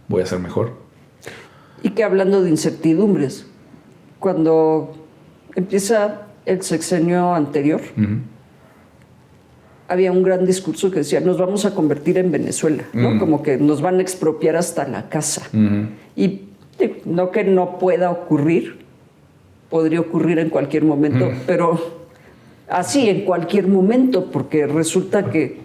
voy a ser mejor. Y que hablando de incertidumbres, cuando empieza el sexenio anterior, había un gran discurso que decía, nos vamos a convertir en Venezuela, ¿no? Como que nos van a expropiar hasta la casa. Y no que no pueda ocurrir, podría ocurrir en cualquier momento, pero así, en cualquier momento, porque resulta que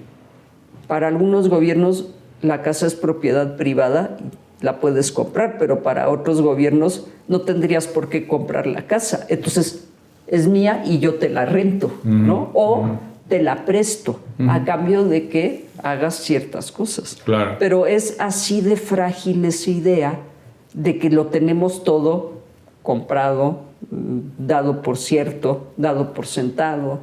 para algunos gobiernos la casa es propiedad privada y la puedes comprar, pero para otros gobiernos no tendrías por qué comprar la casa. Entonces, es mía y yo te la rento, ¿no? O te la presto a cambio de que hagas ciertas cosas. Claro. Pero es así de frágil esa idea de que lo tenemos todo comprado, dado por cierto, dado por sentado.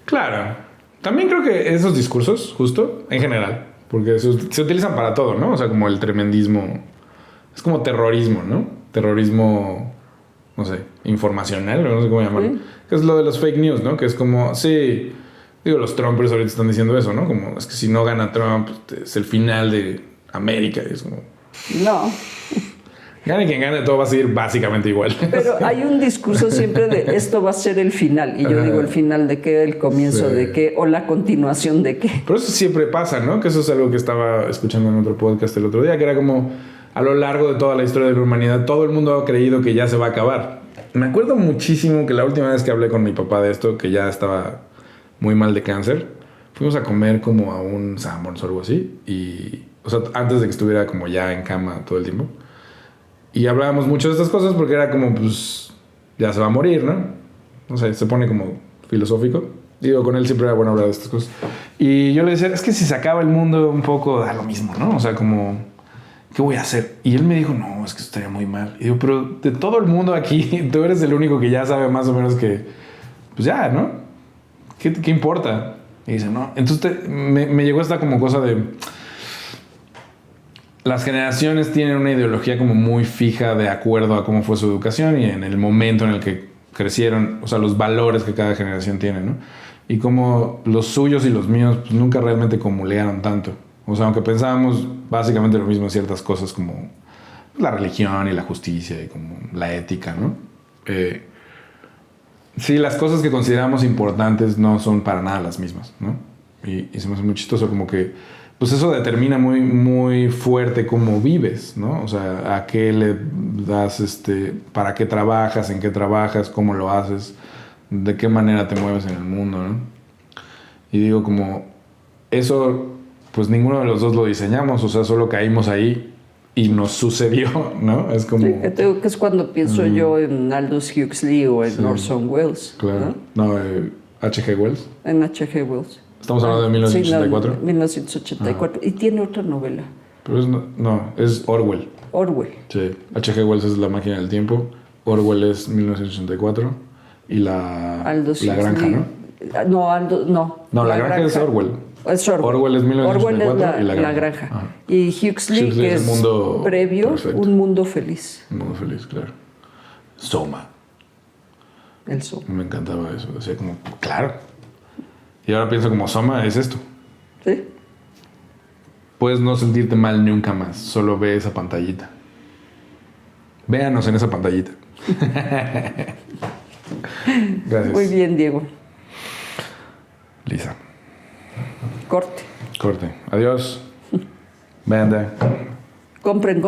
Claro. También creo que esos discursos, justo, en general, porque se utilizan para todo, ¿no? O sea, como el tremendismo. Es como terrorismo, ¿no? Terrorismo, no sé, informacional, no sé cómo llamarlo. Sí. Que es lo de los fake news, ¿no? Que es como, sí, digo, los Trumpers ahorita están diciendo eso, ¿no? Como, es que si no gana Trump, es el final de América. Y es como, No, gane quien gane, todo va a seguir básicamente igual. pero hay un discurso siempre de esto va a ser el final. Y yo digo, ¿el final de qué? ¿El comienzo Sí. de qué? ¿O la continuación de qué? Pero eso siempre pasa, ¿no? Que eso es algo que estaba escuchando en otro podcast el otro día, que era como a lo largo de toda la historia de la humanidad, todo el mundo ha creído que ya se va a acabar. Me acuerdo muchísimo que la última vez que hablé con mi papá de esto, que ya estaba muy mal de cáncer, fuimos a comer como a un Sanborns o algo así, y, o sea, antes de que estuviera como ya en cama todo el tiempo. Y hablábamos mucho de estas cosas porque era como, pues, ya se va a morir, ¿no? No sé, se pone como filosófico. Digo, con él siempre era bueno hablar de estas cosas. Y yo le decía, es que si se acaba el mundo un poco, da lo mismo, ¿no? O sea, como, ¿qué voy a hacer? Y él me dijo, no, es que eso estaría muy mal. Y digo, pero de todo el mundo aquí, tú eres el único que ya sabe más o menos que, pues ya, ¿no? ¿Qué importa? Y dice, no. Entonces me llegó esta como cosa de... Las generaciones tienen una ideología como muy fija de acuerdo a cómo fue su educación y en el momento en el que crecieron, o sea, los valores que cada generación tiene, ¿no? Y como los suyos y los míos pues, nunca realmente comulgaron tanto. O sea, aunque pensábamos básicamente lo mismo en ciertas cosas como la religión y la justicia y como la ética, ¿no? Sí, las cosas que consideramos importantes no son para nada las mismas, ¿no? Y se me hace muy chistoso como que pues eso determina muy, muy fuerte cómo vives, ¿no? O sea, a qué le das, para qué trabajas, en qué trabajas, cómo lo haces, de qué manera te mueves en el mundo, ¿no? Y digo como, eso, pues ninguno de los dos lo diseñamos, o sea, solo caímos ahí y nos sucedió, ¿no? Es como... Sí, que es cuando pienso yo en Aldous Huxley o en Sí. Orson Welles. Claro. No, H.G. Wells. En H.G. Wells. Estamos hablando de 1984. Sí, 1984. Y tiene otra novela. Pero es Orwell. Orwell. Sí. H.G. Wells es La máquina del tiempo. Orwell es 1984. Y la granja, ¿no? No, la granja es Orwell. Es Orwell. Orwell es 1984 Orwell es y la granja. Ajá. Y Huxley, que es es el mundo previo, perfecto. Un mundo feliz. Un mundo feliz, claro. Soma. El Soma. Me encantaba eso. Decía como, claro. Y ahora pienso como, Soma es esto. ¿Sí? Puedes no sentirte mal nunca más. Solo ve esa pantallita. Véanos en esa pantallita. Gracias. Muy bien, Diego. Lisa. Corte. Corte. Adiós. Banda. Compren.